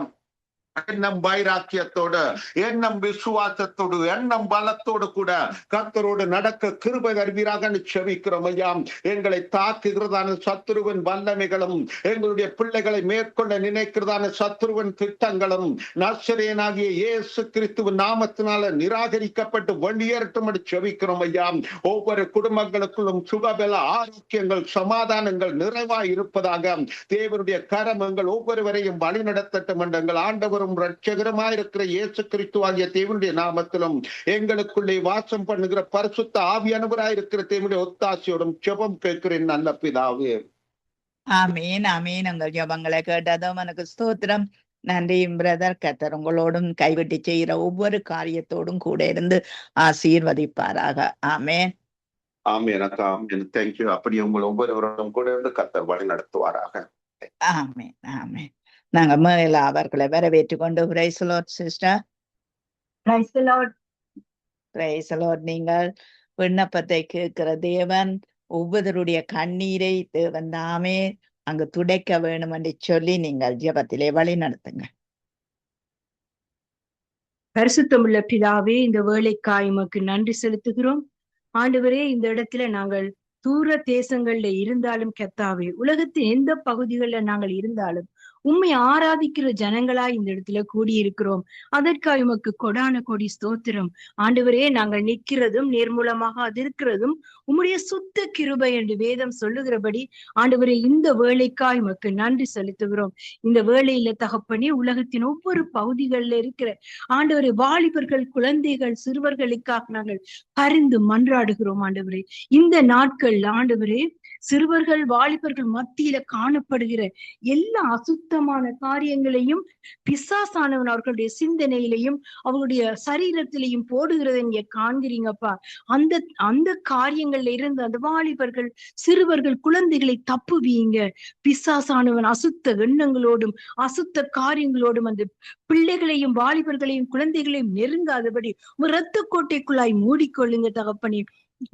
எண்ணம் வைராக்கியத்தோடு, எண்ணம் விசுவாசத்தோடு, எண்ணம் பலத்தோடு கூட கர்த்தரோடு நடக்க கிருபை தருவீராக ஜெபிக்கிறோம் ஐயா. எங்களை தாக்குகிறதான சத்துருவின் வல்லமைகளும் எங்களுடைய பிள்ளைகளை மேற்கொள்ள நினைக்கிறதான சத்துருவின் திட்டங்களும் நசரேயனாகிய இயேசு கிறிஸ்துவின் நாமத்தினால நிராகரிக்கப்பட்டு வெளியேறட்டும் என்று ஜெபிக்கிறோம் ஐயா. ஒவ்வொரு குடும்பங்களுக்குள்ளும் சுகபல ஆரோக்கியங்கள் சமாதானங்கள் நிறைவாய் இருப்பதாக தேவனுடைய கரம் எங்கள் ஒவ்வொருவரையும் வழி நடத்தட்டும் என்று எங்கள் ஆண்டவரும் இரட்சகருமாயிருக்கிற இயேசு கிறிஸ்து ஆகிய தேவனுடைய நாமத்திலும் எங்களுக்குள்ளே வாசம் பண்ணுகிற பரிசுத்த ஆவியானவராயிருக்கிற தேவனுடைய ஒத்தாசையோடும் ஜெபம் கேட்கிறேன் நல்ல பிதாவே. ஆமீன் ஆமீன். உங்கள் ஜெபங்களை கேட்டதும் எனக்கு ஸ்தோத்திரம். நன்றி பிரதர். கர்த்தர் உங்களோடும் கைவிட்டு செய்கிற ஒவ்வொரு காரியத்தோடும் கூட இருந்து ஆசீர்வதிப்பாராக. ஆமேன் ஆமேன் அக்கா, ஆமேன். தேங்க்யூ. அப்படி உங்கள் ஒவ்வொருவரும் கூட இருந்து கர்த்தர் வழி நடத்துவாராக. ஆமேன் ஆமேன். நாங்க மேல அவர்களை வரவேற்றுக் கொண்டு praise the Lord sister. Price the Lord. Price the Lord. நீங்கள் விண்ணப்பத்தை கேட்கிற தேவன் ஒவ்வொருவருடைய கண்ணீரை தேவன் தாமே அங்கு துடைக்க வேணும் என்று சொல்லி நீங்கள் ஜெபத்திலே வழி நடத்துங்க. பரிசுத்தமுள்ள பிதாவே, இந்த வேளைக்காய் உமக்கு நன்றி செலுத்துகிறோம் ஆண்டவரே. இந்த இடத்துல நாங்கள் தூர தேசங்கள்ல இருந்தாலும் கர்த்தாவே, உலகத்தின் எந்த பகுதிகளில் நாங்கள் இருந்தாலும் உம்மை ஆராதிக்கிற ஜனங்களாய் இந்த இடத்துல கூடியிருக்கிறோம். அதற்காக உமக்கு கொடான கொடி ஸ்தோத்திரம். ஆண்டவரே, நாங்கள் நிற்கிறதும் நேர்மூலமாக அது இருக்கிறதும் உம்முடைய சுத்த கிருபை என்று வேதம் சொல்லுகிறபடி ஆண்டவரே, இந்த வேலைக்காய் உமக்கு நன்றி செலுத்துகிறோம். இந்த வேளையில தகப்பனே, உலகத்தின் ஒவ்வொரு பகுதிகளில் இருக்கிற ஆண்டவரே வாலிபர்கள், குழந்தைகள், சிறுவர்களுக்காக நாங்கள் பரிந்து மன்றாடுகிறோம். ஆண்டவரே, இந்த நாட்கள் ஆண்டவரே சிறுவர்கள் வாலிபர்கள் மத்தியில காணப்படுகிற எல்லா அசுத்தமான காரியங்களையும் பிசாசானவன் அவர்களுடைய சிந்தனையிலையும் அவர்களுடைய சரீரத்திலையும் போடுகிறதை நீங்க காண்கிறீங்கப்பா. அந்த அந்த காரியங்கள்ல இருந்து அந்த வாலிபர்கள், சிறுவர்கள், குழந்தைகளை தப்புவீங்க. பிசாசானவன் அசுத்த எண்ணங்களோடும் அசுத்த காரியங்களோடும் அந்த பிள்ளைகளையும் வாலிபர்களையும் குழந்தைகளையும் நெருங்காதபடி இரத்த கோட்டைக்குள்ளாய் மூடிக்கொள்ளுங்க தகப்பனே.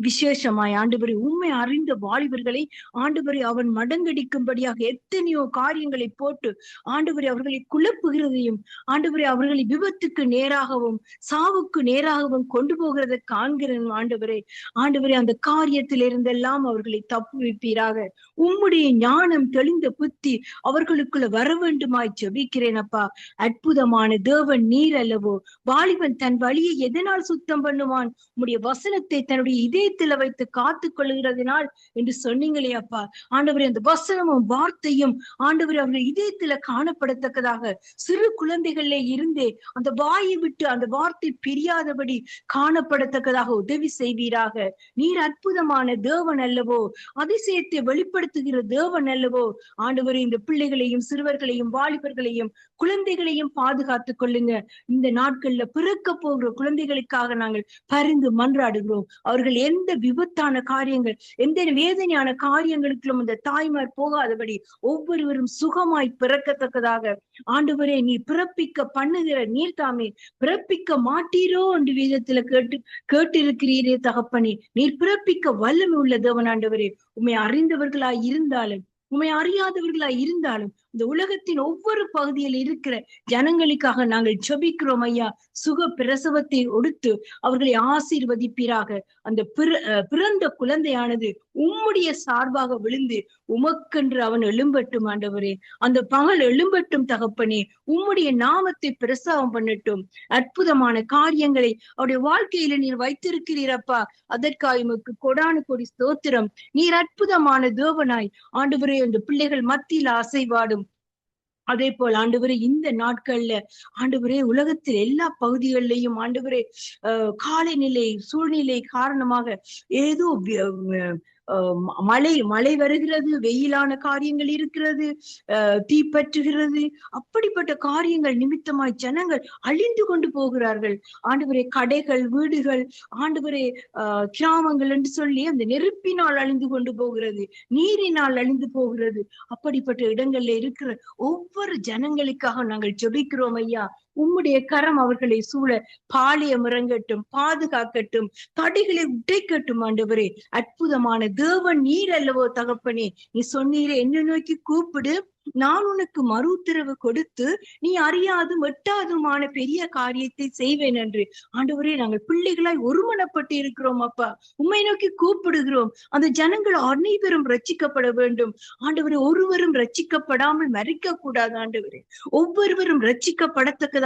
விசேஷமாய் ஆண்டவரே, உண்மை அறிந்த வாலிபர்களை ஆண்டவரே அவன் மடங்கடிக்கும்படியாக எத்தனையோ காரியங்களை போட்டு ஆண்டவரே அவர்களை குழப்புகிறதையும் ஆண்டவரே அவர்களை விபத்துக்கு நேராகவும் சாவுக்கு நேராகவும் கொண்டு போகிறதை காண்கிறேன். ஆண்டவரே, ஆண்டவரே அந்த காரியத்தில் இருந்தெல்லாம் அவர்களை தப்புவிப்பீராக. உம்முடைய ஞானம் தெளிந்த புத்தி அவர்களுக்குள்ள வர வேண்டுமாய் ஜெபிக்கிறேன் அப்பா. அற்புதமான தேவன் நீர் அல்லவோ. வாலிபன் தன் வழியை எதனால் சுத்தம் பண்ணுவான்? உம்முடைய வசனத்தை தன்னுடைய இதயத்துல வைத்து காத்து கொள்ளுகிறதுனால் என்று சொன்னீங்களே அப்பா. ஆண்டவரே, அந்த வசனமும் வார்த்தையும் ஆண்டவரே அவர்கள் இதயத்துல காணப்படத்தக்கதாக சிறு குழந்தைகளிலே இருந்தே அந்த வாயை விட்டு அந்த வார்த்தை பிரியாதபடி காணப்படத்தக்கதாக உதவி செய்வீராக. நீர் அற்புதமான தேவன் அல்லவோ, அதிசயத்தை வெளிப்படுத்துகிற தேவன் அல்லவோ. ஆண்டவரே, இந்த பிள்ளைகளையும் சிறுவர்களையும் வாலிபர்களையும் குழந்தைகளையும் பாதுகாத்துக் கொள்ளுங்க. இந்த நாட்கள்ல பிறக்க போகிற குழந்தைகளுக்காக நாங்கள் பரிந்து மன்றாடுகிறோம். அவர்கள் எந்த விபத்தான காரியங்கள், எந்த வேதனையான காரியங்களுக்கும் அந்த தாய்மார் போகாதபடி ஒவ்வொருவரும் சுகமாய் பிறக்கத்தக்கதாக ஆண்டவரே நீ பிறப்பிக்க பண்ணுகிற நீர் தாமே பிறப்பிக்க மாட்டீரோ என்று வேதத்துல கேட்டிருக்கிறீரே தகப்பனே. நீர் பிறப்பிக்க வல்லமை உள்ள தேவன் ஆண்டவரே. உம்மை அறிந்தவர்களாய் இருந்தாலும் உம்மை அறியாதவர்களாய் இருந்தாலும் இந்த உலகத்தின் ஒவ்வொரு பகுதியில் இருக்கிற ஜனங்களுக்காக நாங்கள் ஜெபிக்கிறோம் ஐயா. சுக பிரசவத்தை ஒடுத்து அவர்களை ஆசீர்வதிப்பீராக. அந்த பிறந்த குழந்தையானது உம்முடைய சார்பாக விழுந்து உமக்கென்று அவன் எழும்பட்டும் ஆண்டவரே. அந்த பகல் எழும்பட்டும் தகப்பனே. உம்முடைய நாமத்தை பிரசவம் பண்ணட்டும். அற்புதமான காரியங்களை அவருடைய வாழ்க்கையில நீர் வைத்திருக்கிறீரப்பா. அதற்காக உமக்கு கொடான கொடி ஸ்தோத்திரம். நீர் அற்புதமான தேவனாய் ஆண்டவரே அந்த பிள்ளைகள் மத்தியில் அசைவாடும். அதே போல் ஆண்டவரே, இந்த நாட்கள்ல ஆண்டவரே உலகத்தில் எல்லா பகுதிகளிலையும் ஆண்டவரே காலநிலை சூழ்நிலை காரணமாக ஏதோ மழை வருகிறது, வெயிலான காரியங்கள் இருக்கிறது, தீப்பற்றுகிறது. அப்படிப்பட்ட காரியங்கள் நிமித்தமாய் ஜனங்கள் அழிந்து கொண்டு போகிறார்கள். ஆண்டவரே, கடைகள், வீடுகள், ஆண்டவரே கிராமங்கள் என்று சொல்லி அந்த நெருப்பினால் அழிந்து கொண்டு போகிறது, நீரினால் அழிந்து போகிறது. அப்படிப்பட்ட இடங்கள்ல இருக்கிற ஒவ்வொரு ஜனங்களுக்காக நாங்கள் ஜெபிக்கிறோம் ஐயா. உம்முடைய கரம் அவர்களை சூழ பாளையம் இறங்கட்டும், பாதுகாக்கட்டும், தடைகளை உடைக்கட்டும் ஆண்டவரே. அற்புதமான தேவன் நீர் அல்லவோ தகப்பனே. நீ சொன்னீரே, என்ன நோக்கி கூப்பிடு, நான் உனக்கு மறு உத்தரவு கொடுத்து நீ அறியாதும் எட்டாதுமான பெரிய காரியத்தை செய்வேன் என்று. ஆண்டவரே, நாங்கள் பிள்ளைகளாய் ஒருமனப்பட்டு இருக்கிறோம் அப்பா. உம்மை நோக்கி கூப்பிடுகிறோம். அந்த ஜனங்கள் அனைவரும் ரட்சிக்கப்பட வேண்டும் ஆண்டவரே. ஒருவரும் ரட்சிக்கப்படாமல் மறிக்க கூடாது ஆண்டவரே. ஒவ்வொருவரும் ரட்சிக்கப்படத்தக்கதாக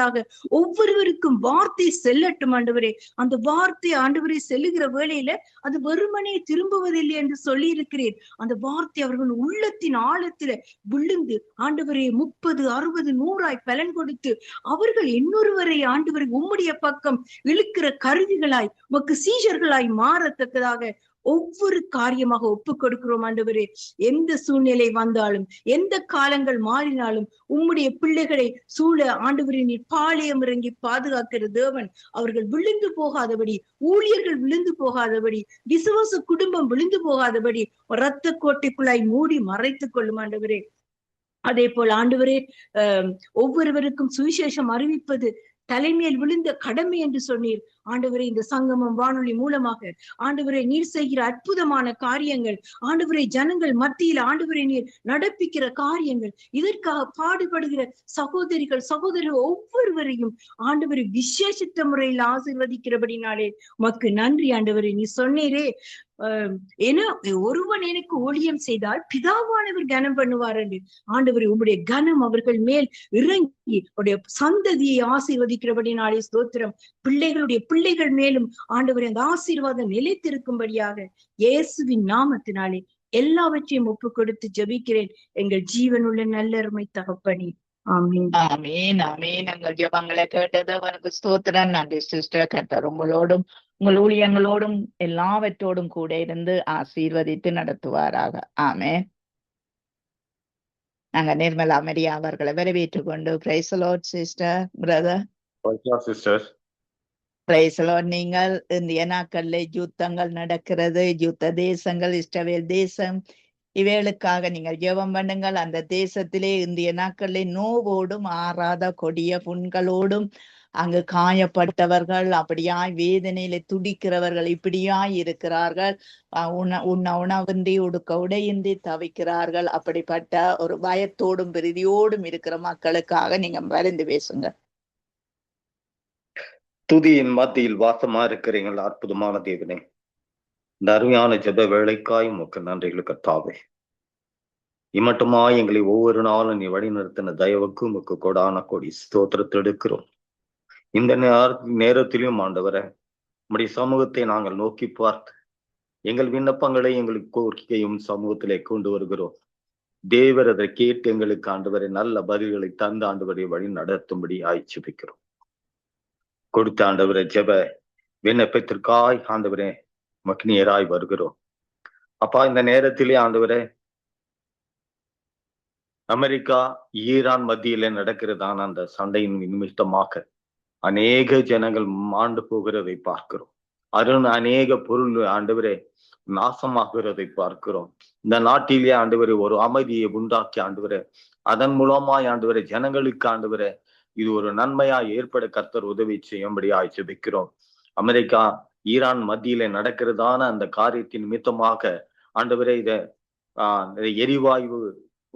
ஒவ்வொருவருக்கும் வார்த்தை செல்லட்டும் ஆண்டவரே. அந்த வார்த்தை ஆண்டவரே செல்லுகிற வேளையில அது வெறுமனே திரும்புவதில்லை என்று சொல்லி இருக்கிறேன். அந்த வார்த்தை அவர்கள் உள்ளத்தின் ஆழத்தில விழுந்து ஆண்டவரே 30, 60, 100 பலன் கொடுத்து அவர்கள் இன்னொருவரை ஆண்டவரை உம்முடைய பக்கம் இழுக்கிற கருவிகளாய் உமக்கு சீஷர்களாய் மாறத்தக்கதாக ஒவ்வொரு காரியமாக ஒப்புக் கொடுக்கிறோம் ஆண்டவரே. எந்த சூழ்நிலை வந்தாலும், எந்த காலங்கள் மாறினாலும் உம்முடைய பிள்ளைகளை சூழ ஆண்டவரே நீர் பாளையம் இறங்கி பாதுகாக்கிற தேவன். அவர்கள் விழுந்து போகாதபடி, ஊழியர்கள் விழுந்து போகாதபடி, விசுவாச குடும்பம் விழுந்து போகாதபடி இரத்த கோட்டைக்குள்ளாய் மூடி மறைத்துக் கொள்ளும் ஆண்டவரே. அதே போல் ஆண்டவரே, ஒவ்வொருவருக்கும் சுவிசேஷம் அறிவிப்பது தலைமையில் விழுந்த கடமை என்று சொன்னீர் ஆண்டவரே. இந்த சங்கமம் வானொலி மூலமாக ஆண்டவரே நீர் செய்கிற அற்புதமான காரியங்கள், ஆண்டவரே ஜனங்கள் மத்தியில் ஆண்டவரே நீர் நடப்பிக்கிற காரியங்கள், இதற்காக பாடுபடுகிற சகோதரிகள் சகோதரர்கள் ஒவ்வொருவரையும் ஆண்டவரை விசேஷித்த முறையில் ஆசீர்வதிக்கிறபடினாலே உமக்கு நன்றி ஆண்டவரே. நீ சொன்னீரே, ஏன்னா ஒருவன் எனக்கு ஊழியம் செய்தால் பிதாவானவர் கனம் பண்ணுவார் என்று. ஆண்டவரே, உம்முடைய கனம் அவர்கள் மேல் இறங்கி அவருடைய சந்ததியை ஆசீர்வதிக்கிறபடினாலே ஸ்தோத்திரம். பிள்ளைகளுடைய பிள்ளைகள் மேலும் ஆண்டவரே அந்த ஆசீர்வாதம் நிலைத்திருக்கும்படியாக இயேசுவின் நாமத்தினாலே எல்லாவற்றையும் ஒப்பு கொடுத்து ஜெபிக்கிறேன் எங்கள் ஜீவனுள்ள நல்லருமை தகப்பனே. ஆமீன். ஆமீன் ஆமீன். எங்கள் ஜெபங்களை கேட்டது அவனுக்கு ஸ்தோத்திரம். நன்றி சிஸ்டர். கர்த்தர் உங்களோடும் உங்கள் ஊழியங்களோடும் எல்லாவற்றோடும் கூட இருந்து ஆசீர்வதித்து நடத்துவாராக. ஆமென். நாங்க நிர்மலா மரியா அவர்களை வரவேற்றுக் கொண்டு praise the Lord sister brother. Sister praise the Lord. நீங்கள் இந்திய நாட்கள்ல யுத்தங்கள் நடக்கிறது, யுத்த தேசங்கள், இஸ்ரவேல் தேசம், இவைகளுக்காக நீங்கள் ஜெபம் பண்ணுங்கள். அந்த தேசத்திலே இந்திய நாட்களில் நோவோடும் ஆறாத கொடிய புண்களோடும் அங்கு காயப்பட்டவர்கள், அப்படியாய் வேதனையில துடிக்கிறவர்கள் இப்படியாய் இருக்கிறார்கள். உண்ண உணவின்றி உடுக்க உடையின்றி தவிக்கிறார்கள். அப்படிப்பட்ட ஒரு பயத்தோடும் பிரதியோடும் இருக்கிற மக்களுக்காக நீங்க மருந்து பேசுங்க. துதியின் மத்தியில் வாசமா இருக்கிறீங்கள் அற்புதமான தேவனே. இந்த அருமையான ஜெப வேலைக்காய் உமக்கு நன்றிகள் கர்த்தாவே. இம்மட்டுமா எங்களை ஒவ்வொரு நாளும் நீ வழிநிறுத்தின தயவுக்கு உமக்கு கொடான கொடி ஸ்தோத்திரத்தை எடுக்கிறோம். இந்த நேரத்திலும் ஆண்டவரே, நம்முடைய சமூகத்தை நாங்கள் நோக்கி பார்த்து எங்கள் விண்ணப்பங்களை எங்களுக்கு கோரிக்கையும் சமூகத்திலே கொண்டு வருகிறோம். தேவர் அதை கேட்டு எங்களுக்கு ஆண்டவரை நல்ல பதில்களை தந்து ஆண்டவரை வழி நடத்தும்படி ஆய்ச்சிபிக்கிறோம். கொடுத்த ஆண்டவரை ஜெப விண்ணப்பத்திற்காய் ஆண்டவரே மக்னியராய் வருகிறோம். அப்பா, இந்த நேரத்திலே ஆண்டவரே அமெரிக்கா ஈரான் மத்தியிலே நடக்கிறதான அந்த சண்டையின் நிமித்தமாக அநேக ஜனங்கள் மாண்டு போகிறதை பார்க்கிறோம். அநேக பொருள் ஆண்டவரே நாசமாகிறதை பார்க்கிறோம். இந்த நாட்டிலே ஆண்டவரே ஒரு அமைதியை உண்டாக்கி ஆண்டவரே அதன் மூலமாய் ஆண்டவரே ஜனங்களுக்கு ஆண்டவரே இது ஒரு நன்மையா ஏற்பட கர்த்தர் உதவி செய்யும்படியாய் ஜெபிக்கிறோம். அமெரிக்கா ஈரான் மத்தியிலே நடக்கிறதான அந்த காரியத்தின் நிமித்தமாக ஆண்டவரே இத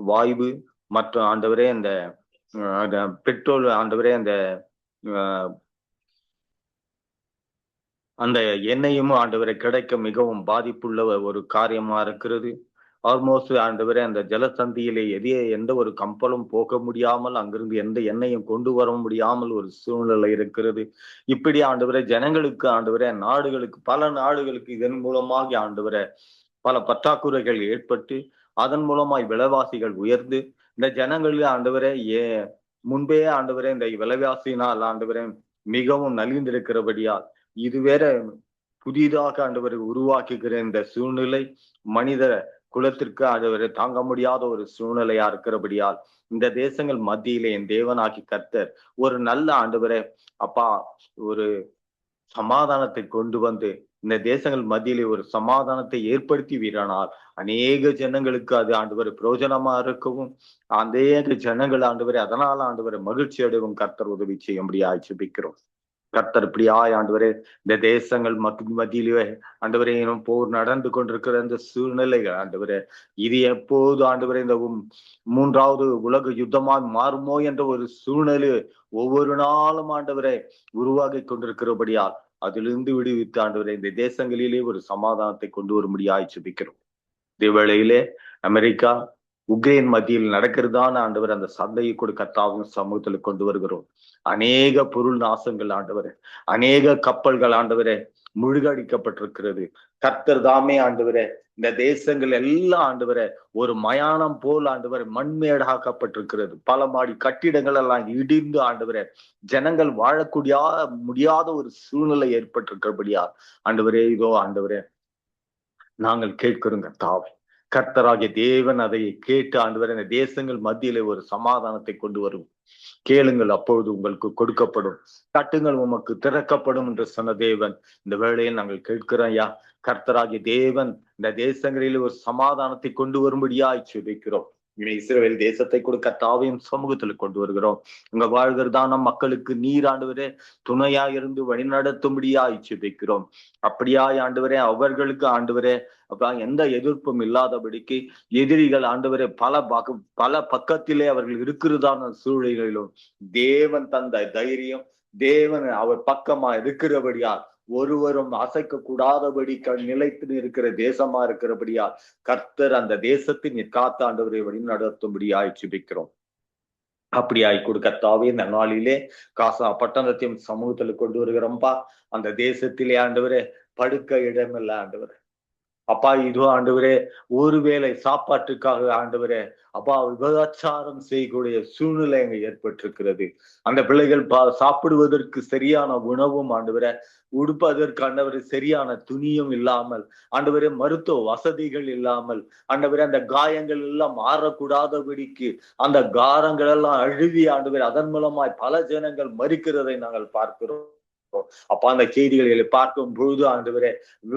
வாயு மற்றும் ஆண்டவரே இந்த பெட்ரோல் ஆண்டவரே அந்த எண்ணெயும் ஆண்டவரை கிடைக்க மிகவும் பாதிப்புள்ள ஒரு காரியமா இருக்கிறது. ஆல்மோஸ்ட் ஆண்டவரே அந்த ஜலசந்தியிலே எந்த ஒரு கப்பலும் போக முடியாமல், அங்கிருந்து எந்த எண்ணெயும் கொண்டு வர முடியாமல் ஒரு சூழ்நிலை இருக்கிறது. இப்படி ஆண்டவரே ஜனங்களுக்கு ஆண்டவரே நாடுகளுக்கு பல நாடுகளுக்கு இதன் மூலமாக ஆண்டவரே பல பற்றாக்குறைகள் ஏற்பட்டு அதன் மூலமாய் விலைவாசிகள் உயர்ந்து இந்த ஜனங்கள் ஆண்டவரே முன்பே ஆண்டவரே இந்த விலைவாசியினால் ஆண்டவரே மிகவும் நலிந்திருக்கிறபடியால் இது வேற புதிதாக ஆண்டவரை உருவாக்குகிற இந்த சூழ்நிலை மனித குலத்திற்கு ஆண்டவரை தாங்க முடியாத ஒரு சூழ்நிலையா இருக்கிறபடியால் இந்த தேசங்கள் மத்தியிலே என் தேவனாகி கர்த்தர் ஒரு நல்ல ஆண்டவரே அப்பா ஒரு சமாதானத்தை கொண்டு வந்து இந்த தேசங்கள் மத்தியிலே ஒரு சமாதானத்தை ஏற்படுத்தி வீரானால் அநேக ஜனங்களுக்கு அது ஆண்டவரை பிரயோஜனமா இருக்கவும் அநேக ஜனங்கள் ஆண்டவரை அதனால ஆண்டவரை மகிழ்ச்சி அடைவும் கர்த்தர் உதவி செய்யும்படியா ஜெபிக்கிறோம். கர்த்தர் இப்படியாய் ஆண்டவரே இந்த தேசங்கள் மத்தியிலே ஆண்டவரே போர் நடந்து கொண்டிருக்கிற இந்த சூழ்நிலைகள் ஆண்டவரே இது எப்போது ஆண்டவரே இந்த 3வது உலக யுத்தமாக மாறுமோ என்ற ஒரு சூழ்நிலை ஒவ்வொரு நாளும் ஆண்டவரே உருவாகி கொண்டிருக்கிறபடியால் அதிலிருந்து விடுவித்து ஆண்டவரே இந்த தேசங்களிலே ஒரு சமாதானத்தை கொண்டு வரும்படியாய் ஜெபிக்கிறோம். இதே வேளையிலே அமெரிக்கா உக்ரைன் மத்தியில் நடக்கிறதான ஆண்டவர் அந்த சண்டையை கூட கர்த்தாவின் சமூகத்துல கொண்டு வருகிறோம். அநேக பொருள் நாசங்கள் ஆண்டவரே, அநேக கப்பல்கள் ஆண்டவரே முழுகடிக்கப்பட்டிருக்கிறது. கர்த்தர் தாமே ஆண்டவரே இந்த தேசங்கள் எல்லாம் ஆண்டவரே ஒரு மயானம் போல் ஆண்டவரே மண்மேடாக்கப்பட்டிருக்கிறது. பல மாடி கட்டிடங்கள் எல்லாம் இடிந்து ஆண்டவரே ஜனங்கள் வாழக்கூடிய முடியாத ஒரு சூழ்நிலை ஏற்பட்டிருக்கிறபடியா ஆண்டவரே இதோ ஆண்டவரே நாங்கள் கேட்கிறோங்க தாவை கர்த்தராகிய தேவன் அதை கேட்டு ஆண்டவரே இந்த தேசங்கள் மத்தியிலே ஒரு சமாதானத்தை கொண்டு வரும். கேளுங்கள் அப்பொழுது உங்களுக்கு கொடுக்கப்படும், தட்டுங்கள் உமக்கு திறக்கப்படும் என்று சொன்ன தேவன் இந்த வேளையில் நாங்கள் கேட்கிறோம் ஐயா. கர்த்தராகிய தேவன் இந்த தேசங்களிலே ஒரு சமாதானத்தை கொண்டு வரும்படியாய் ஜெபிக்கிறோம். இஸ்ரவேல் தேசத்தை கூட கர்த்தாவையும் சமூகத்துல கொண்டு வருகிறோம். இங்க வாழ்கிறதான மக்களுக்கு நீர் ஆண்டவரே துணையா இருந்து வழிநடத்தும்படியாய் ஜெபிக்கிறோம். அப்படியாய் ஆண்டவரே அவர்களுக்கு ஆண்டவரே அப்ப எந்த எதிர்ப்பும் இல்லாதபடிக்கு எதிரிகள் ஆண்டவரே பல பக்கத்திலே அவர்கள் இருக்கிறதான சூழ்நிலைகளிலும் தேவன் தந்த தைரியம், தேவன் அவர் பக்கமா இருக்கிறபடியால் ஒருவரும் அசைக்க கூடாதபடி நிலைத்து இருக்கிற தேசமா இருக்கிறபடியா கர்த்தர் அந்த தேசத்தை நீர் காத்து ஆண்டவரை வழி நடத்தும்படியாய் ஜெபிக்கிறோம். அப்படியாய் கொடுக்கத்தாவே இந்த நாளிலே காசா பட்டணத்தையும் சமூகத்துல கொண்டு வருகிறோம்பா. அந்த தேசத்திலே ஆண்டவரே படுக்க இடமில்ல ஆண்டவரே. அப்பா இதோ ஆண்டவரே ஒருவேளை சாப்பாட்டுக்காக ஆண்டவரே அப்பா விபச்சாரம் செய்யக்கூடிய சூழ்நிலை அங்க ஏற்பட்டிருக்கிறது. அந்த பிள்ளைகள் சாப்பிடுவதற்கு சரியான உணவும் ஆண்டவரே, உடுப்பதற்கு ஆண்டவரே சரியான துணியும் இல்லாமல், ஆண்டவரே மருத்துவ வசதிகள் இல்லாமல், ஆண்டவரே அந்த காயங்கள் எல்லாம் மாறக்கூடாதபடிக்கு அந்த காரங்கள் எல்லாம் அழுவி ஆண்டவரே அதன் மூலமாய் பல ஜனங்கள் மறிக்கிறதை நாங்கள் பார்க்கிறோம். அப்ப அந்த செய்திகளை பார்க்கும் பொழுது ஆண்டவரே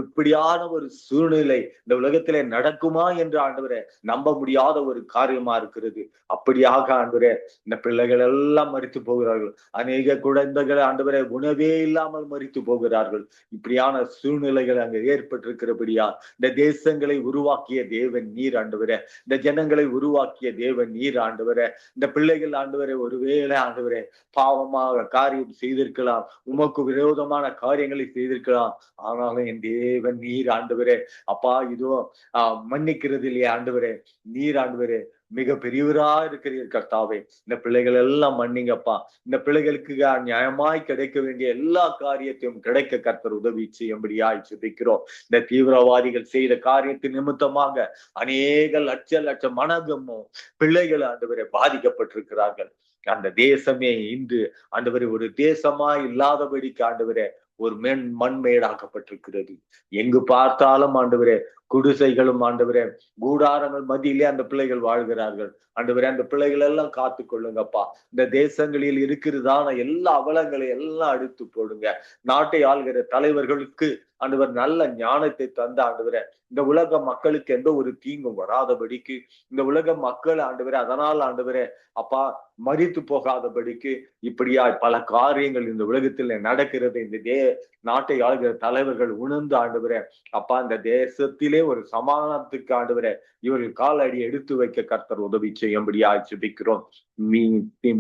இப்படியான ஒரு சூழ்நிலை இந்த உலகத்திலே நடக்குமா என்று ஆண்டவரே நம்ப முடியாத ஒரு காரியமா இருக்கிறது. அப்படியாக ஆண்டவரே இந்த பிள்ளைகள் எல்லாம் மரித்து போகிறார்கள். அநேக குழந்தைகள் ஆண்டவரே உணவே இல்லாமல் மரித்து போகிறார்கள். இப்படியான சூழ்நிலைகள் அங்கு ஏற்பட்டிருக்கிறபடியா இந்த தேசங்களை உருவாக்கிய தேவன் நீர் ஆண்டவரே, இந்த ஜனங்களை உருவாக்கிய தேவன் நீர் ஆண்டவரே. இந்த பிள்ளைகள் ஆண்டவரே ஒருவேளை ஆண்டவரே பாவமாக காரியம் செய்திருக்கலாம், உமக்கு விரோதமான காரியங்களை செய்திருக்கலாம். ஆனாலும் என் தேவன் நீர் ஆண்டவரே அப்பா இதோ மன்னிக்கிறது இல்லையா ஆண்டவரே, நீர் ஆண்டவரே மிக பெரியவரா இருக்கிறீர் கர்த்தாவே. இந்த பிள்ளைகள் எல்லாம் மன்னிங்கப்பா. இந்த பிள்ளைகளுக்கு நியாயமாய் கிடைக்க வேண்டிய எல்லா காரியத்தையும் கிடைக்க கர்த்தர் உதவி செய்யும்படியாய் ஜெபிக்கிறோம். இந்த தீவிரவாதிகள் செய்த காரியத்தின் நிமித்தமாக அநேக லட்ச மனகமும் பிள்ளைகள் ஆண்டவரை பாதிக்கப்பட்டிருக்கிறார்கள். அந்த தேசமே இன்று ஆண்டவரே ஒரு தேசமா இல்லாதபடிக்கு ஆண்டவரே ஒரு மண்மேடாக்கப்பட்டிருக்கிறது. எங்கு பார்த்தாலும் ஆண்டவரே குடிசைகளும் ஆண்டவரே கூடாரங்கள் மத்தியிலே அந்த பிள்ளைகள் வாழ்கிறார்கள். ஆண்டவரே அந்த பிள்ளைகள் எல்லாம் காத்து கொள்ளுங்கப்பா. இந்த தேசங்களில் இருக்கிறதான எல்லா அவலங்களையும் எல்லாம் அடித்து போடுங்க. நாட்டை ஆள்கிற தலைவர்களுக்கு ஆண்டவர் நல்ல ஞானத்தை தந்த ஆண்டவரே இந்த உலக மக்களுக்கு எந்த ஒரு தீங்கும் வராதபடிக்கு, இந்த உலக மக்கள் ஆண்டவரே அதனால் ஆண்டவரே அப்பா மரித்து போகாதபடிக்கு இப்படியா பல காரியங்கள் இந்த உலகத்தில் நடக்கிறது. இந்த நாட்டை ஆளுகிற தலைவர்கள் உணர்ந்து ஆண்டவரே அப்பா இந்த தேசத்திலே ஒரு சமாதானத்துக்கு ஆண்டவரே இவர்கள் காலடி எடுத்து வைக்க கர்த்தர் உதவி செய்யும்படியா ஜெபிக்கிறோம். நீ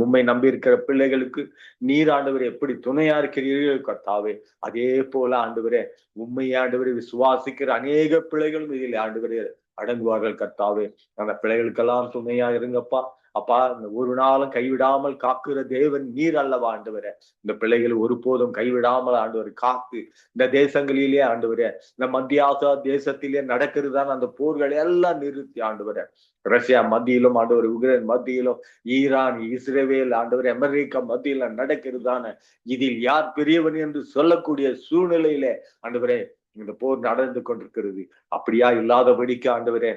உம்மை நம்பி இருக்கிற பிள்ளைகளுக்கு நீர் ஆண்டவரே எப்படி துணையா இருக்கிறீர்கள் கர்த்தாவே, அதே போல ஆண்டவரே உண்மை ஆண்டவரை விசுவாசிக்கிற அநேக பிள்ளைகளும் இதில் ஆண்டவரே அடங்குவார்கள் கர்த்தாவே. அந்த பிள்ளைகளுக்கெல்லாம் துணையா இருங்கப்பா. அப்பா இந்த ஒரு நாளும் கைவிடாமல் காக்குற தேவன் நீர் அல்லவா ஆண்டவரே. இந்த பிள்ளைகள் ஒருபோதும் கைவிடாமல் ஆண்டவர் காத்து இந்த தேசங்களிலே ஆண்டவரே இந்த மத்திய ஆசியா தேசத்திலே நடக்கிறதான அந்த போர்களை எல்லாம் நிறுத்தி ஆண்டவரே ரஷ்யா மத்தியிலும் ஆண்டவர் உக்ரைன் மத்தியிலும் ஈரான் இஸ்ரேல் ஆண்டவர் அமெரிக்கா மத்தியில நடக்கிறதான இதில் யார் பெரியவன் என்று சொல்லக்கூடிய சூழ்நிலையிலே ஆண்டவரே இந்த போர் நடந்து கொண்டிருக்கிறது. அப்படியா இல்லாதபடிக்கு ஆண்டவரே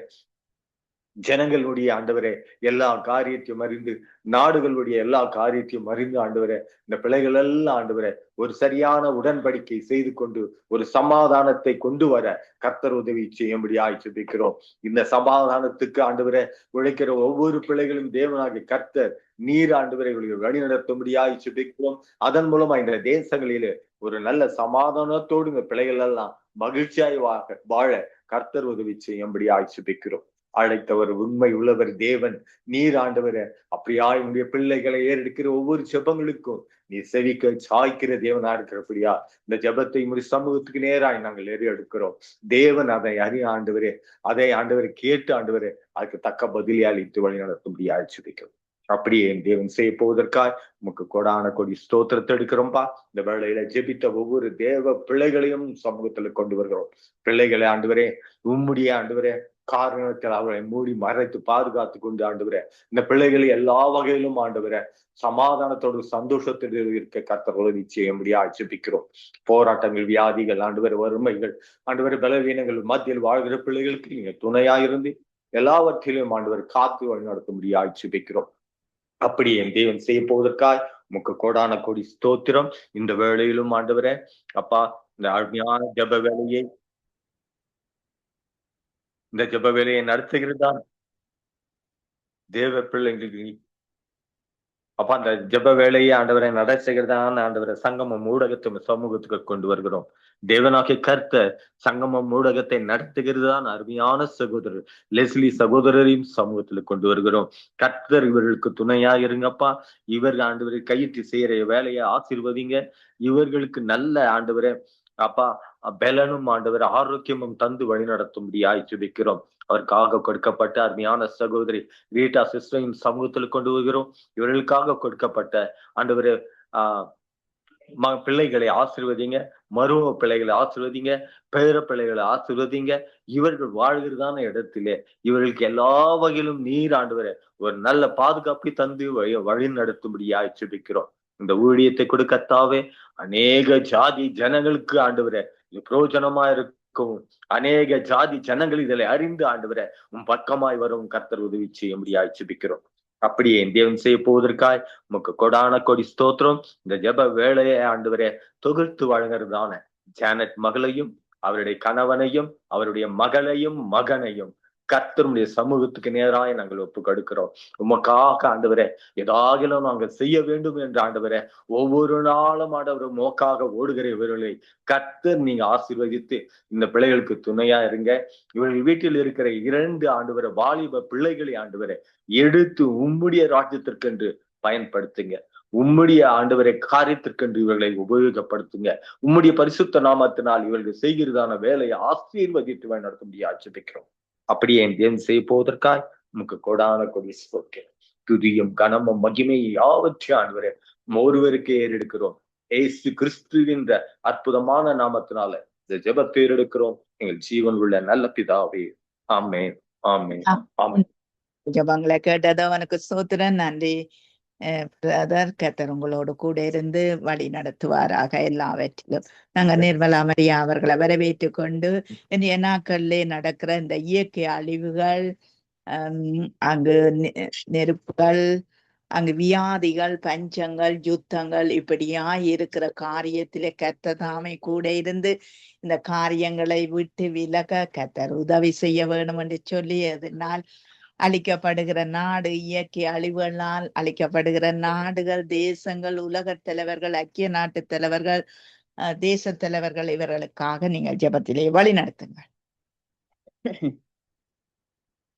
ஜனங்களுடைய ஆண்டவரே எல்லா காரியத்தையும் அறிந்து, நாடுகளுடைய எல்லா காரியத்தையும் அறிந்து ஆண்டவரே இந்த பிள்ளைகள் எல்லாம் ஆண்டவரே ஒரு சரியான உடன்படிக்கை செய்து கொண்டு ஒரு சமாதானத்தை கொண்டு வர கர்த்தர் உதவி செய்யும்படியாய் ஜெபிக்கிறோம். இந்த சமாதானத்துக்கு ஆண்டவரே உழைக்கிற ஒவ்வொரு பிள்ளைகளும் தேவனாகிய கர்த்தர் நீர் ஆண்டவரை வழி நடத்தும்படியாய் ஜெபிக்கிறோம். அதன் மூலமா இந்த தேசங்களிலே ஒரு நல்ல சமாதானத்தோடு இந்த பிள்ளைகள் எல்லாம் மகிழ்ச்சியாய் வாழ கர்த்தர் உதவி செய்யும்படியாய் ஜெபிக்கிறோம். அழைத்தவர் உண்மை உள்ளவர் தேவன் நீர் ஆண்டவரை அப்படியா என்னுடைய பிள்ளைகளை ஏறெடுக்கிற ஒவ்வொரு ஜெபங்களுக்கும் நீ செவிக்க சாய்க்கிற தேவனா இருக்கிறபடியா இந்த ஜெபத்தை முடி சமூகத்துக்கு நேராய் நாங்கள் எடுக்கிறோம். தேவன் அதை ஆண்டவரே அதை ஆண்டவரை கேட்டு ஆண்டவரே அதுக்கு தக்க பதிலை அளித்து வழி நடத்தும்படியா ஜெபிக்கிறோம். அப்படியே என் தேவன் செய்ய போவதற்காய் உமக்கு கொடான கொடி ஸ்தோத்திரத்தை எடுக்கிறோம்பா. இந்த வேளையில ஜெபித்த ஒவ்வொரு தேவ பிள்ளைகளையும் சமூகத்துல கொண்டு வருகிறோம். பிள்ளைகளை ஆண்டவரே உம்முடைய ஆண்டவரே காரணத்தில் அவரை மூடி மறைத்து பாதுகாத்து கொண்டு ஆண்டவரே இந்த பிள்ளைகளை எல்லா வகையிலும் ஆண்டவரே சமாதானத்தோடு சந்தோஷத்தோடு இருக்க கர்த்தர் உதவி செய்யும்படியா ஜெபிக்கிறோம். போராட்டங்கள், வியாதிகள், ஆண்டவரே வறுமைகள், ஆண்டவரே பலவீனங்கள் மத்தியில் வாழ்கிற பிள்ளைகளுக்கு நீங்க துணையாயிருந்து எல்லாவற்றிலும் ஆண்டவர் காத்து வழி நடத்தும்படியா ஜெபிக்கிறோம். அப்படி என் தேவன் செய்ய போவதற்காய் உமக்கு கோடான கோடி ஸ்தோத்திரம். இந்த வேளையிலும் ஆண்டவரே அப்பா இந்த அருமையான ஜெப வேலையை இந்த ஜெப வேலையை நடத்துகிறதான் தேவ பிள்ளைங்களுக்கு அப்ப அந்த ஜெப வேலையை ஆண்டவரை நடத்துகிறதான் ஆண்டவரை சங்கமம் ஊடகத்தை சமூகத்துக்கு கொண்டு வருகிறோம். தேவனாகிய கர்த்தர் சங்கமம் ஊடகத்தை நடத்துகிறதுதான் அருமையான சகோதரர் லெஸ்லி சகோதரரையும் சமூகத்துல கொண்டு வருகிறோம். கர்த்தர் இவர்களுக்கு துணையா இருங்கப்பா. இவர் ஆண்டவரை கையிட்டு செய்யற வேலையை ஆசீர்வதிங்க. இவர்களுக்கு நல்ல ஆண்டவரை அப்பா பலனும் ஆண்டவர் ஆரோக்கியமும் தந்து வழி நடத்தும்படியாய் ஜெபிக்கிறோம். அவருக்காக கொடுக்கப்பட்ட அருமையான சகோதரி ரீட்டா சிஸ்டரின் சமூகத்தில் கொண்டு வருகிறோம். இவர்களுக்காக கொடுக்கப்பட்ட ஆண்டவர் பிள்ளைகளை ஆசீர்வதிங்க, மரும பிள்ளைகளை ஆசீர்வதிங்க, பேர பிள்ளைகளை ஆசீர்வதிங்க. இவர்கள் வாழ்கிறதான இடத்திலே இவர்களுக்கு எல்லா வகையிலும் நீர் ஆண்டவரே ஒரு நல்ல பாதுகாப்பை தந்து வழி நடத்தும்படியாய் ஜெபிக்கிறோம். இந்த ஊழியத்தை கொடுக்கத்தாவே அநேக ஜாதி ஜனங்களுக்கு ஆண்டவரே இது பிரயோஜனமா இருக்கும். அநேக ஜாதி ஜனங்கள் இதில் அறிந்து ஆண்டவரே உன் பக்கமாய் வரும் கர்த்தர் உதவி செய்யும்படியாய் ஜெபிக்கிறோம். அப்படியே தேவன் செய்ய போவதற்காய் உமக்கு கொடான கொடி ஸ்தோத்திரம். இந்த ஜெப வேலையை ஆண்டவரே தொகுத்து வழங்குறதான ஜானட் மகளையும் அவருடைய கணவனையும் அவருடைய மகளையும் மகனையும் கர்த்தருடைய சமூகத்துக்கு நேராக நாங்கள் ஒப்பு கொடுக்கிறோம். உமக்காக ஆண்டவரே ஏதாகிலும் நாங்கள் செய்ய வேண்டும் என்று ஆண்டவரே ஒவ்வொரு நாளும் ஆண்டவர் மோக்காக ஓடுகிற இவர்களை கர்த்தர் நீங்க ஆசீர்வதித்து இந்த பிள்ளைகளுக்கு துணையா இருங்க. இவர்கள் வீட்டில் இருக்கிற 2 ஆண்டவரை வாலிப பிள்ளைகளை ஆண்டவரை எடுத்து உம்முடைய ராஜ்யத்திற்கென்று பயன்படுத்துங்க. உம்முடைய ஆண்டவரை காரியத்திற்கென்று இவர்களை உபயோகப்படுத்துங்க. உம்முடைய பரிசுத்த நாமத்தினால் இவர்கள் செய்கிறதான வேலையை ஆசீர்வதித்து நடத்த முடியாது ஆட்சேபிக்கிறோம். அப்படியே என் தேவன் செய்ய போவதற்காய் உமக்கு கொடான கொடி ஸ்தோத்திரம். துதியும் கனமும் மகிமையை யாவற்றையும் ஆண்டவரே ஒருவருக்கே ஏறெடுக்கிறோம். ஏசு கிறிஸ்துவின் அற்புதமான நாமத்தினால இந்த ஜெபத்தை ஏறெடுக்கிறோம் எங்கள் ஜீவன் உள்ள நல்ல பிதாவே. ஆமென், ஆமென், ஆமென். ஜெபங்களை கேட்டது அவனுக்கு ஸ்தோத்திரம். நன்றி பிரதர். கர்த்தர் உங்களோடு கூட இருந்து வழி நடத்துவாராக எல்லாவற்றிலும். நாங்க நிர்மலா மரியா அவர்களை வரவேற்று கொண்டு இன்றைய நாட்களிலே நடக்கிற இந்த இயற்கை அழிவுகள், அங்கு நெருப்புகள், அங்கு வியாதிகள், பஞ்சங்கள், யுத்தங்கள் இப்படியா இருக்கிற காரியத்திலே கர்த்தர் தாமே கூட இருந்து இந்த காரியங்களை விட்டு விலக கர்த்தர் உதவி செய்ய வேண்டும் என்று சொல்லி அதனால் அழிக்கப்படுகிற நாடு, இயற்கை அழிவுகளால் அழிக்கப்படுகிற நாடுகள், தேசங்கள், உலகத் தலைவர்கள், ஐக்கிய நாட்டு தலைவர்கள், தேச தலைவர்கள் இவர்களுக்காக நீங்கள் ஜெபத்திலே வழி நடத்துங்கள்.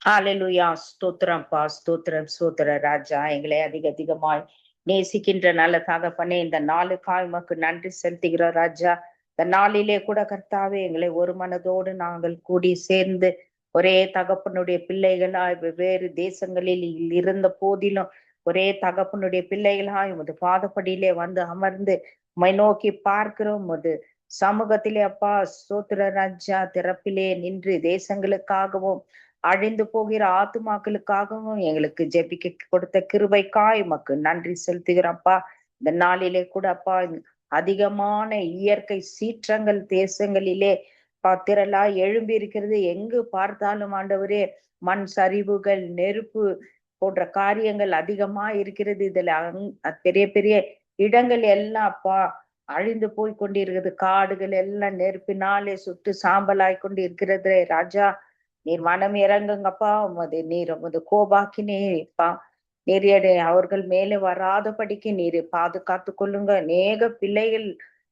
ஹல்லேலூயா. ஸ்தோத்திரம் பா, ஸ்தோத்திரம், ஸ்தோத்திர ராஜா. எங்களை அதிகமாய் நேசிக்கின்ற நல்ல தகப்பனே, இந்த நாளுக்காய் உமக்கு நன்றி செலுத்துகிறோம் ராஜா. இந்த நாளிலே கூட கர்த்தாவே எங்களை ஒரு மனதோடு நாங்கள் கூடி சேர்ந்து ஒரே தகப்பனுடைய பிள்ளைகளாய் வெவ்வேறு தேசங்களில் இருந்த போதிலும் ஒரே தகப்பனுடைய பிள்ளைகளாய் உமது பாதப்படியிலே வந்து அமர்ந்து உம்மை நோக்கி பார்க்கிறோம். உமது சமூகத்திலே அப்பா ஸ்தோத்திர ராஜா திறப்பிலே நின்று தேசங்களுக்காகவும் அழிந்து போகிற ஆத்துமாக்களுக்காகவும் எங்களுக்கு ஜெபிக்க கொடுத்த கிருபைக்காய் உமக்கு நன்றி செலுத்துகிறப்பா. இந்த நாளிலே கூட அப்பா அதிகமான இயற்கை சீற்றங்கள் தேசங்களிலே திரளா எழும்பி இருக்கிறது. எங்கு பார்த்தாலும் ஆண்டவரே மண் சரிவுகள், நெருப்பு போன்ற காரியங்கள் அதிகமா இருக்கிறது. இதுல பெரிய பெரிய இடங்கள் எல்லாம் அப்பா அழிந்து போய் கொண்டிருக்கிறது. காடுகள் எல்லாம் நெருப்பினாலே சுட்டு சாம்பலாய் கொண்டு இருக்கிறது ராஜா. நீர் மனம் இறங்குங்கப்பா. நீர் உமது கோபாக்கினேப்பா நீர் அவர்கள் மேலே வராதபடிக்கு நீர் பாதுகாத்து கொள்ளுங்க. அநேக பிள்ளைகள்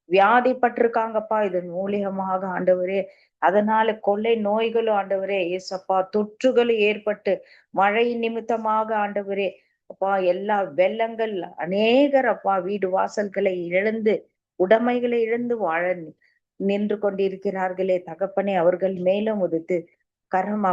வியாதிப்பட்டிருக்காங்கப்பா இதன் மூலியமாக ஆண்டவரே. அதனால கொள்ளை நோய்களும் ஆண்டவரே ஏசப்பா தொற்றுகளும் ஏற்பட்டு மழை நிமித்தமாக ஆண்டவரே அப்பா எல்லா வெள்ளங்கள் அநேகர் அப்பா வீடு வாசல்களை இழந்து உடைமைகளை இழந்து வாழ நின்று கொண்டிருக்கிறார்களே தகப்பனே. அவர்கள் மேலும் உதித்து கரம்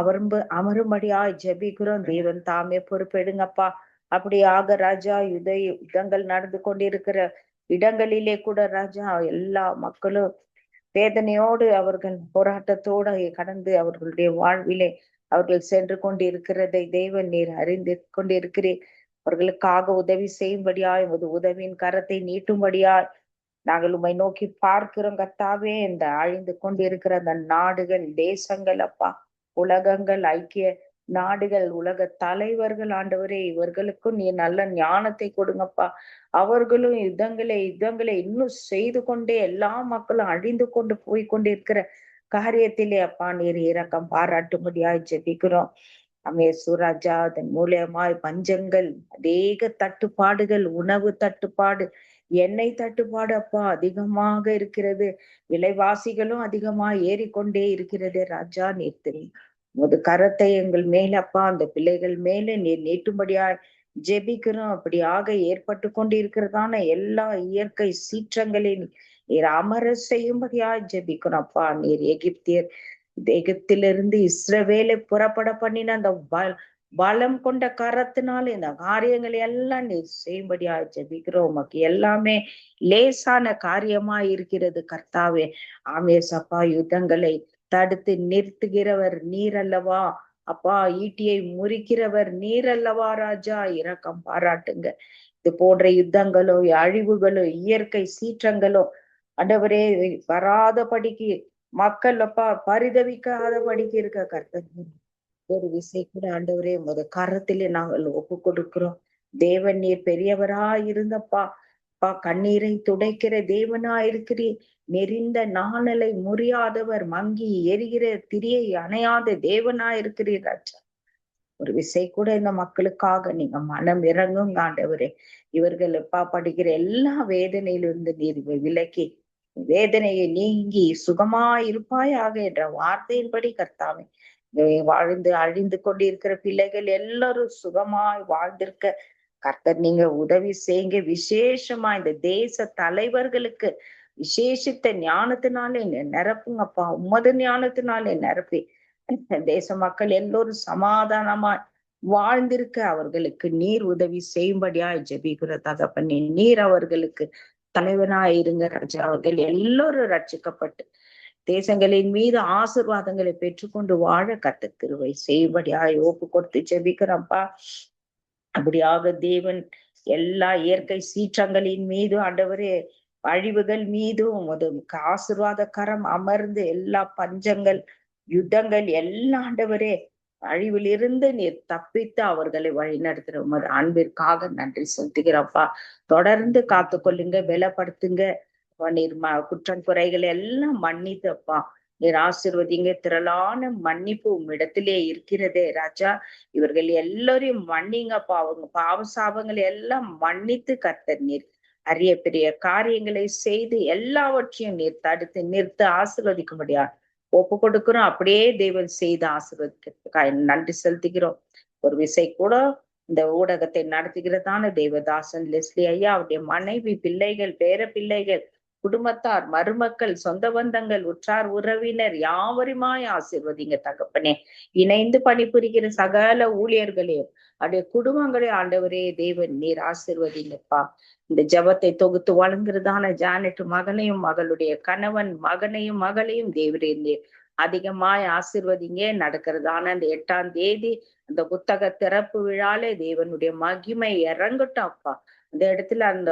அமரும்படியாய் ஜெபிக்கிறோம். தேவன் தாமே பொறுப்பெடுங்கப்பா. அப்படியாக ராஜா யுத்தங்கள் நடந்து கொண்டிருக்கிற இடங்களிலே கூட ராஜா எல்லா மக்களும் வேதனையோடு அவர்கள் போராட்டத்தோடு கடந்து அவர்களுடைய வாழ்விலே அவர்கள் சென்று கொண்டிருக்கிறதை தேவன் நீர் அறிந்து கொண்டிருக்கிறேன். அவர்களுக்காக உதவி செய்யும்படியாய் உதவியின் கரத்தை நீட்டும்படியாய் நாங்கள் உம்மை நோக்கி பார்க்கிறோம் கர்த்தாவே. இந்த அழிந்து கொண்டிருக்கிற அந்த நாடுகள், தேசங்கள் அப்பா, உலகங்கள், ஐக்கிய நாடுகள், உலக தலைவர்கள் ஆண்டவரே இவர்களுக்கும் நீ நல்ல ஞானத்தை கொடுங்கப்பா. அவர்களும் யுத்தங்களை இன்னும் செய்து கொண்டே எல்லா மக்களும் அழிந்து கொண்டு போய் கொண்டிருக்கிற காரியத்திலே அப்பா நீர் இரக்கம் பாராட்டும்படியாய் ஜெபிக்கிறோம். ராஜா அதன் மூலியமாய் பஞ்சங்கள், அநேக தட்டுப்பாடுகள், உணவு தட்டுப்பாடு, எண்ணெய் தட்டுப்பாடு அப்பா அதிகமாக இருக்கிறது. விலைவாசிகளும் அதிகமா ஏறிக்கொண்டே இருக்கிறது ராஜா. நீர் தெரியும் உமது கரத்தை எங்கள் மேல அப்பா அந்த பிள்ளைகள் மேல நீர் நீட்டும்படியா ஜெபிக்கிறோம். அப்படியாக ஏற்பட்டு கொண்டிருக்கிறதான எல்லா இயற்கை சீற்றங்களின் நீர் அமர செய்யும்படியா ஜெபிக்கிறோம் அப்பா. நீர் எகிப்திலிருந்து இஸ்ரவேலை புறப்பட பண்ணின அந்த பலம் கொண்ட கரத்தினால் இந்த காரியங்களை எல்லாம் நீர் செய்யும்படியா ஜெபிக்கிறோம். உமக்கு எல்லாமே லேசான காரியமா இருக்கிறது கர்த்தாவே. ஆமேசப்பா, யுத்தங்களை தடுத்து நிறுத்துகிறவர் நீர் அல்லவா அப்பா. ஈட்டியை முறிக்கிறவர் நீர் அல்லவா ராஜா. இரக்கம் பாராட்டுங்க. இது போன்ற யுத்தங்களோ அழிவுகளோ இயற்கை சீற்றங்களோ ஆண்டவரே வராதபடிக்கு மக்கள் அப்பா பரிதவிக்காதபடிக்கு இருக்க கர்த்தர் ஒரு விசை கூட ஆண்டவரே உமது கரத்திலே நாங்கள் ஒப்பு கொடுக்கிறோம். தேவன் நீர் பெரியவரா இருந்தப்பா. அப்பா, கண்ணீரை துடைக்கிற தேவனா இருக்கிறீர். நெறிந்த நாணலை முறியாதவர், மங்கி எரிகிற திரியை அணையாத தேவனா இருக்கிறீர் ராஜா. ஒரு விசை கூட இந்த மக்களுக்காக நீங்க மனம் இறங்கும் ஆண்டவரே. இவர்கள் எப்பா படுகிற எல்லா வேதனையிலிருந்து நீர் விலக்கி வேதனையை நீங்கி சுகமா இருப்பாயாக என்ற வார்த்தையின்படி கர்த்தாவே வாழ்ந்து அழிந்து கொண்டிருக்கிற பிள்ளைகள் எல்லாரும் சுகமாய் வாழ்ந்திருக்க கர்த்தர் நீங்க உதவி செய்யுங்க. விசேஷமா இந்த தேச தலைவர்களுக்கு விசேஷித்த ஞானத்தினாலே நிரப்புங்கப்பா. உமது ஞானத்தினாலே நிரப்பி தேச மக்கள் எல்லோரும் சமாதானமா வாழ்ந்திருக்க அவர்களுக்கு நீர் உதவி செய்யும்படியா ஜெபிக்கிற தகப்பனே. நீர் அவர்களுக்கு தலைவனாய் இருங்க ராஜா. அவர்கள் எல்லோரும் ரட்சிக்கப்பட்டு தேசங்களின் மீது ஆசீர்வாதங்களை பெற்றுக்கொண்டு வாழ கர்த்தர் கிருபை செய்யும்படியாய் ஒப்பு கொடுத்து ஜெபிக்கிறப்பா. அப்படியாக தேவன் எல்லா இயற்கை சீற்றங்களின் மீது ஆண்டவரே அழிவுகள் மீதும் ஆசீர்வாத கரம் அமர்ந்து எல்லா பஞ்சங்கள் யுத்தங்கள் எல்லா ஆண்டவரே அழிவிலிருந்து நீர் தப்பித்து அவர்களை வழிநடத்துற உமது அன்பிற்காக நன்றி செலுத்துகிறப்பா. தொடர்ந்து காத்து கொள்ளுங்க, பலப்படுத்துங்க. நீர் குற்றம் குறைகளை எல்லாம் மன்னித்தப்பா. நீர் ஆசீர்வதிங்க. திரளான மன்னிப்பு உம்மிடத்திலே இருக்கிறதே ராஜா. இவர்கள் எல்லாரையும் மன்னிங்கப்பா. அவங்க பாவ சாபங்களை எல்லாம் மன்னித்து கர்த்தர் நீர் அரிய பெரிய காரியங்களை செய்து எல்லாவற்றையும் நீர் தடுத்து நிறுத்த ஆசீர்வதிக்கும்படியா ஒப்பு கொடுக்கிறோம். அப்படியே தேவன் செய்து ஆசீர்வதிக்கிறதுக்காக நன்றி செலுத்துகிறோம். ஒரு விசை கூட இந்த ஊடகத்தை நடத்துகிறதான தேவதாசன் லெஸ்லி ஐயா, அவருடைய மனைவி, பிள்ளைகள், பேர பிள்ளைகள், குடும்பத்தார், மருமக்கள், சொந்த பந்தங்கள், உற்றார் உறவினர் யாவருமாய் ஆசீர்வதிங்க தகப்பனே. இணைந்து பணிபுரிகிற சகல ஊழியர்களையும் அவருடைய குடும்பங்களையும் ஆண்டவரே தேவன் நீர் ஆசீர்வதிங்கப்பா. இந்த ஜபத்தை தொகுத்து வழங்குறதான ஜானட் மகனையும் மகளுடைய கணவன் மகனையும் மகளையும் தேவரே நீர் அதிகமாய் ஆசீர்வதிங்க. நடக்கிறதான அந்த 8ஆம் தேதி அந்த புத்தக திறப்பு விழாலே தேவனுடைய மகிமை இறங்கட்டும் அப்பா. அந்த இடத்துல அந்த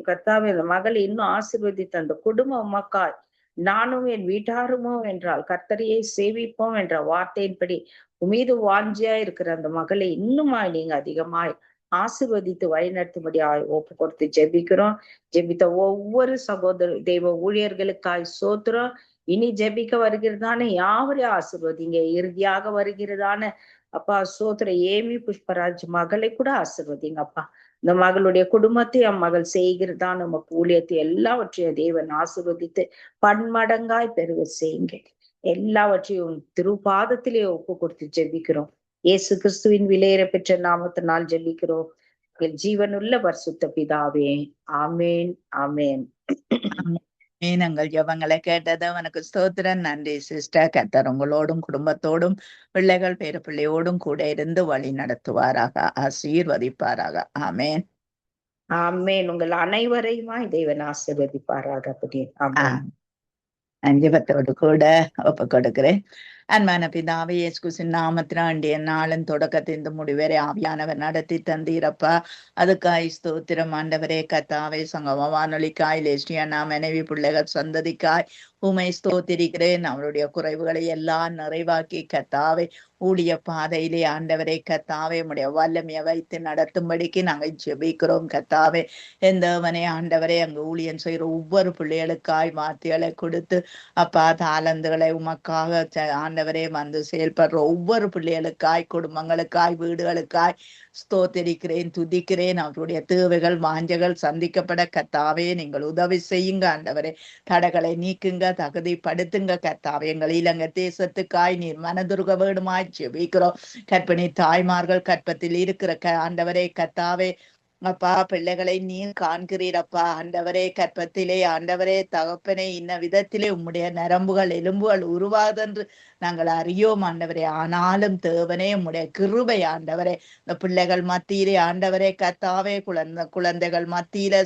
கர்த்தாவே அந்த மகளை இன்னும் ஆசீர்வதித்து அந்த குடும்ப மக்கள் நானும் என் வீட்டாருமோ என்றால் கர்த்தரையை சேவிப்போம் என்ற வார்த்தையின்படி உமீது வாஞ்சியா இருக்கிற அந்த மகளை இன்னுமாய் நீங்க அதிகமாய் ஆசீர்வதித்து வழிநடத்தும்படியாய் ஒப்பு கொடுத்து ஜெபிக்கிறோம். ஜெபித்த ஒவ்வொரு சகோதர தெய்வ ஊழியர்களுக்காய் சோத்திரம். இனி ஜெபிக்க வருகிறதான யாவரையும் ஆசீர்வதிங்க. இறுதியாக வருகிறதான அப்பா சோத்திர ஏமி புஷ்பராஜ் மகளை கூட ஆசீர்வதிங்க அப்பா. இந்த மகளுடைய குடும்பத்தை அம்மகள் செய்கிறதான உமக்கு ஊழியத்தை எல்லாவற்றையும் தேவன் ஆசீர்வதித்து பன்மடங்காய் பெருக செய்யுங்க. எல்லாவற்றையும் திருப்பாதத்திலே ஒப்பு கொடுத்து ஜெபிக்கிறோம். இயேசு கிறிஸ்துவின் விலையேற பெற்ற நாமத்தினால் ஜெபிக்கிறோம் ஜீவனுள்ள பரிசுத்த பிதாவே, ஆமேன் ஆமேன். நாங்கள் ஜபங்களை கேட்டது உனக்கு ஸ்தோத்திரம். நன்றி சிஸ்டர். கர்த்தர் உங்களோடும் குடும்பத்தோடும் பிள்ளைகள் பேர பிள்ளையோடும் கூட இருந்து வழி நடத்துவாராக, ஆசீர்வதிப்பாராக. ஆமேன் ஆமேன். உங்கள் அனைவரையுமா தேவன் ஆசீர்வதிப்பாராக. அப்படி ஆமேன். ஜபத்தோடு கூட ஒப்பு கொடுக்கிறேன். அன்பான பிதாவே, இயேசு கிறிஸ்துவின் நாமத்தினாலே நாளின் தொடக்கத்தின் முடிவரை ஆவியானவர் நடத்தி தந்தீரப்பா. அதுக்காய் ஸ்தோத்திரம் ஆண்டவரே. கர்த்தாவே, சங்கம வானொலிக்காய், லெஸ்டியானா மனைவி, பிள்ளைகள், சந்ததிக்காய் உமை ஸ்தோத்திரிக்கிறேன். அவருடைய குறைவுகளை எல்லாம் நிறைவாக்கி கர்த்தாவே ஊழிய பாதையிலே ஆண்டவரை கர்த்தாவே உடைய வல்லமையை வைத்து நடத்தும்படிக்கு நாங்கள் ஜெபிக்கிறோம். கர்த்தாவே, எந்தவனே ஆண்டவரே அங்கு ஊழியம் செய்கிற ஒவ்வொரு பிள்ளைகளுக்காய் வார்த்தைகளை கொடுத்து அப்பா தாளந்துகளை உமக்காக ஆண்டவரே வந்து செயல்படுற ஒவ்வொரு பிள்ளைகளுக்காய், குடும்பங்களுக்காய், வீடுகளுக்காய் ஸ்தோத்திரிக்கிறேன், துதிக்கிறேன். அவருடைய தேவைகள் வாஞ்சைகள் சந்திக்கப்பட கர்த்தாவே நீங்கள் உதவி செய்யுங்க ஆண்டவரே. தடைகளை நீக்குங்க, தகுதிப்படுத்துங்க கர்த்தாவே. எங்கள் இலங்கை தேசத்துக்காய் நீர் மனதுருக வேண்டுமாய் ஜெபிக்கிறோம். கர்ப்பிணி தாய்மார்கள் கற்பத்தில் இருக்கிற ஆண்டவரே கர்த்தாவே அப்பா, பிள்ளைகளை நீர் காண்கிறீரப்பா. ஆண்டவரே, கற்பத்திலே ஆண்டவரே தகப்பனே, இன்ன விதத்திலே உம்முடைய நரம்புகள் எலும்புகள் உருவாதென்று நாங்கள் அறியோம் ஆண்டவரே. ஆனாலும் தேவனே, உம்முடைய கிருபை ஆண்டவரே, இந்த பிள்ளைகள் மத்தியிலே ஆண்டவரே கத்தாவே, குழந்தைகள் மத்தியில,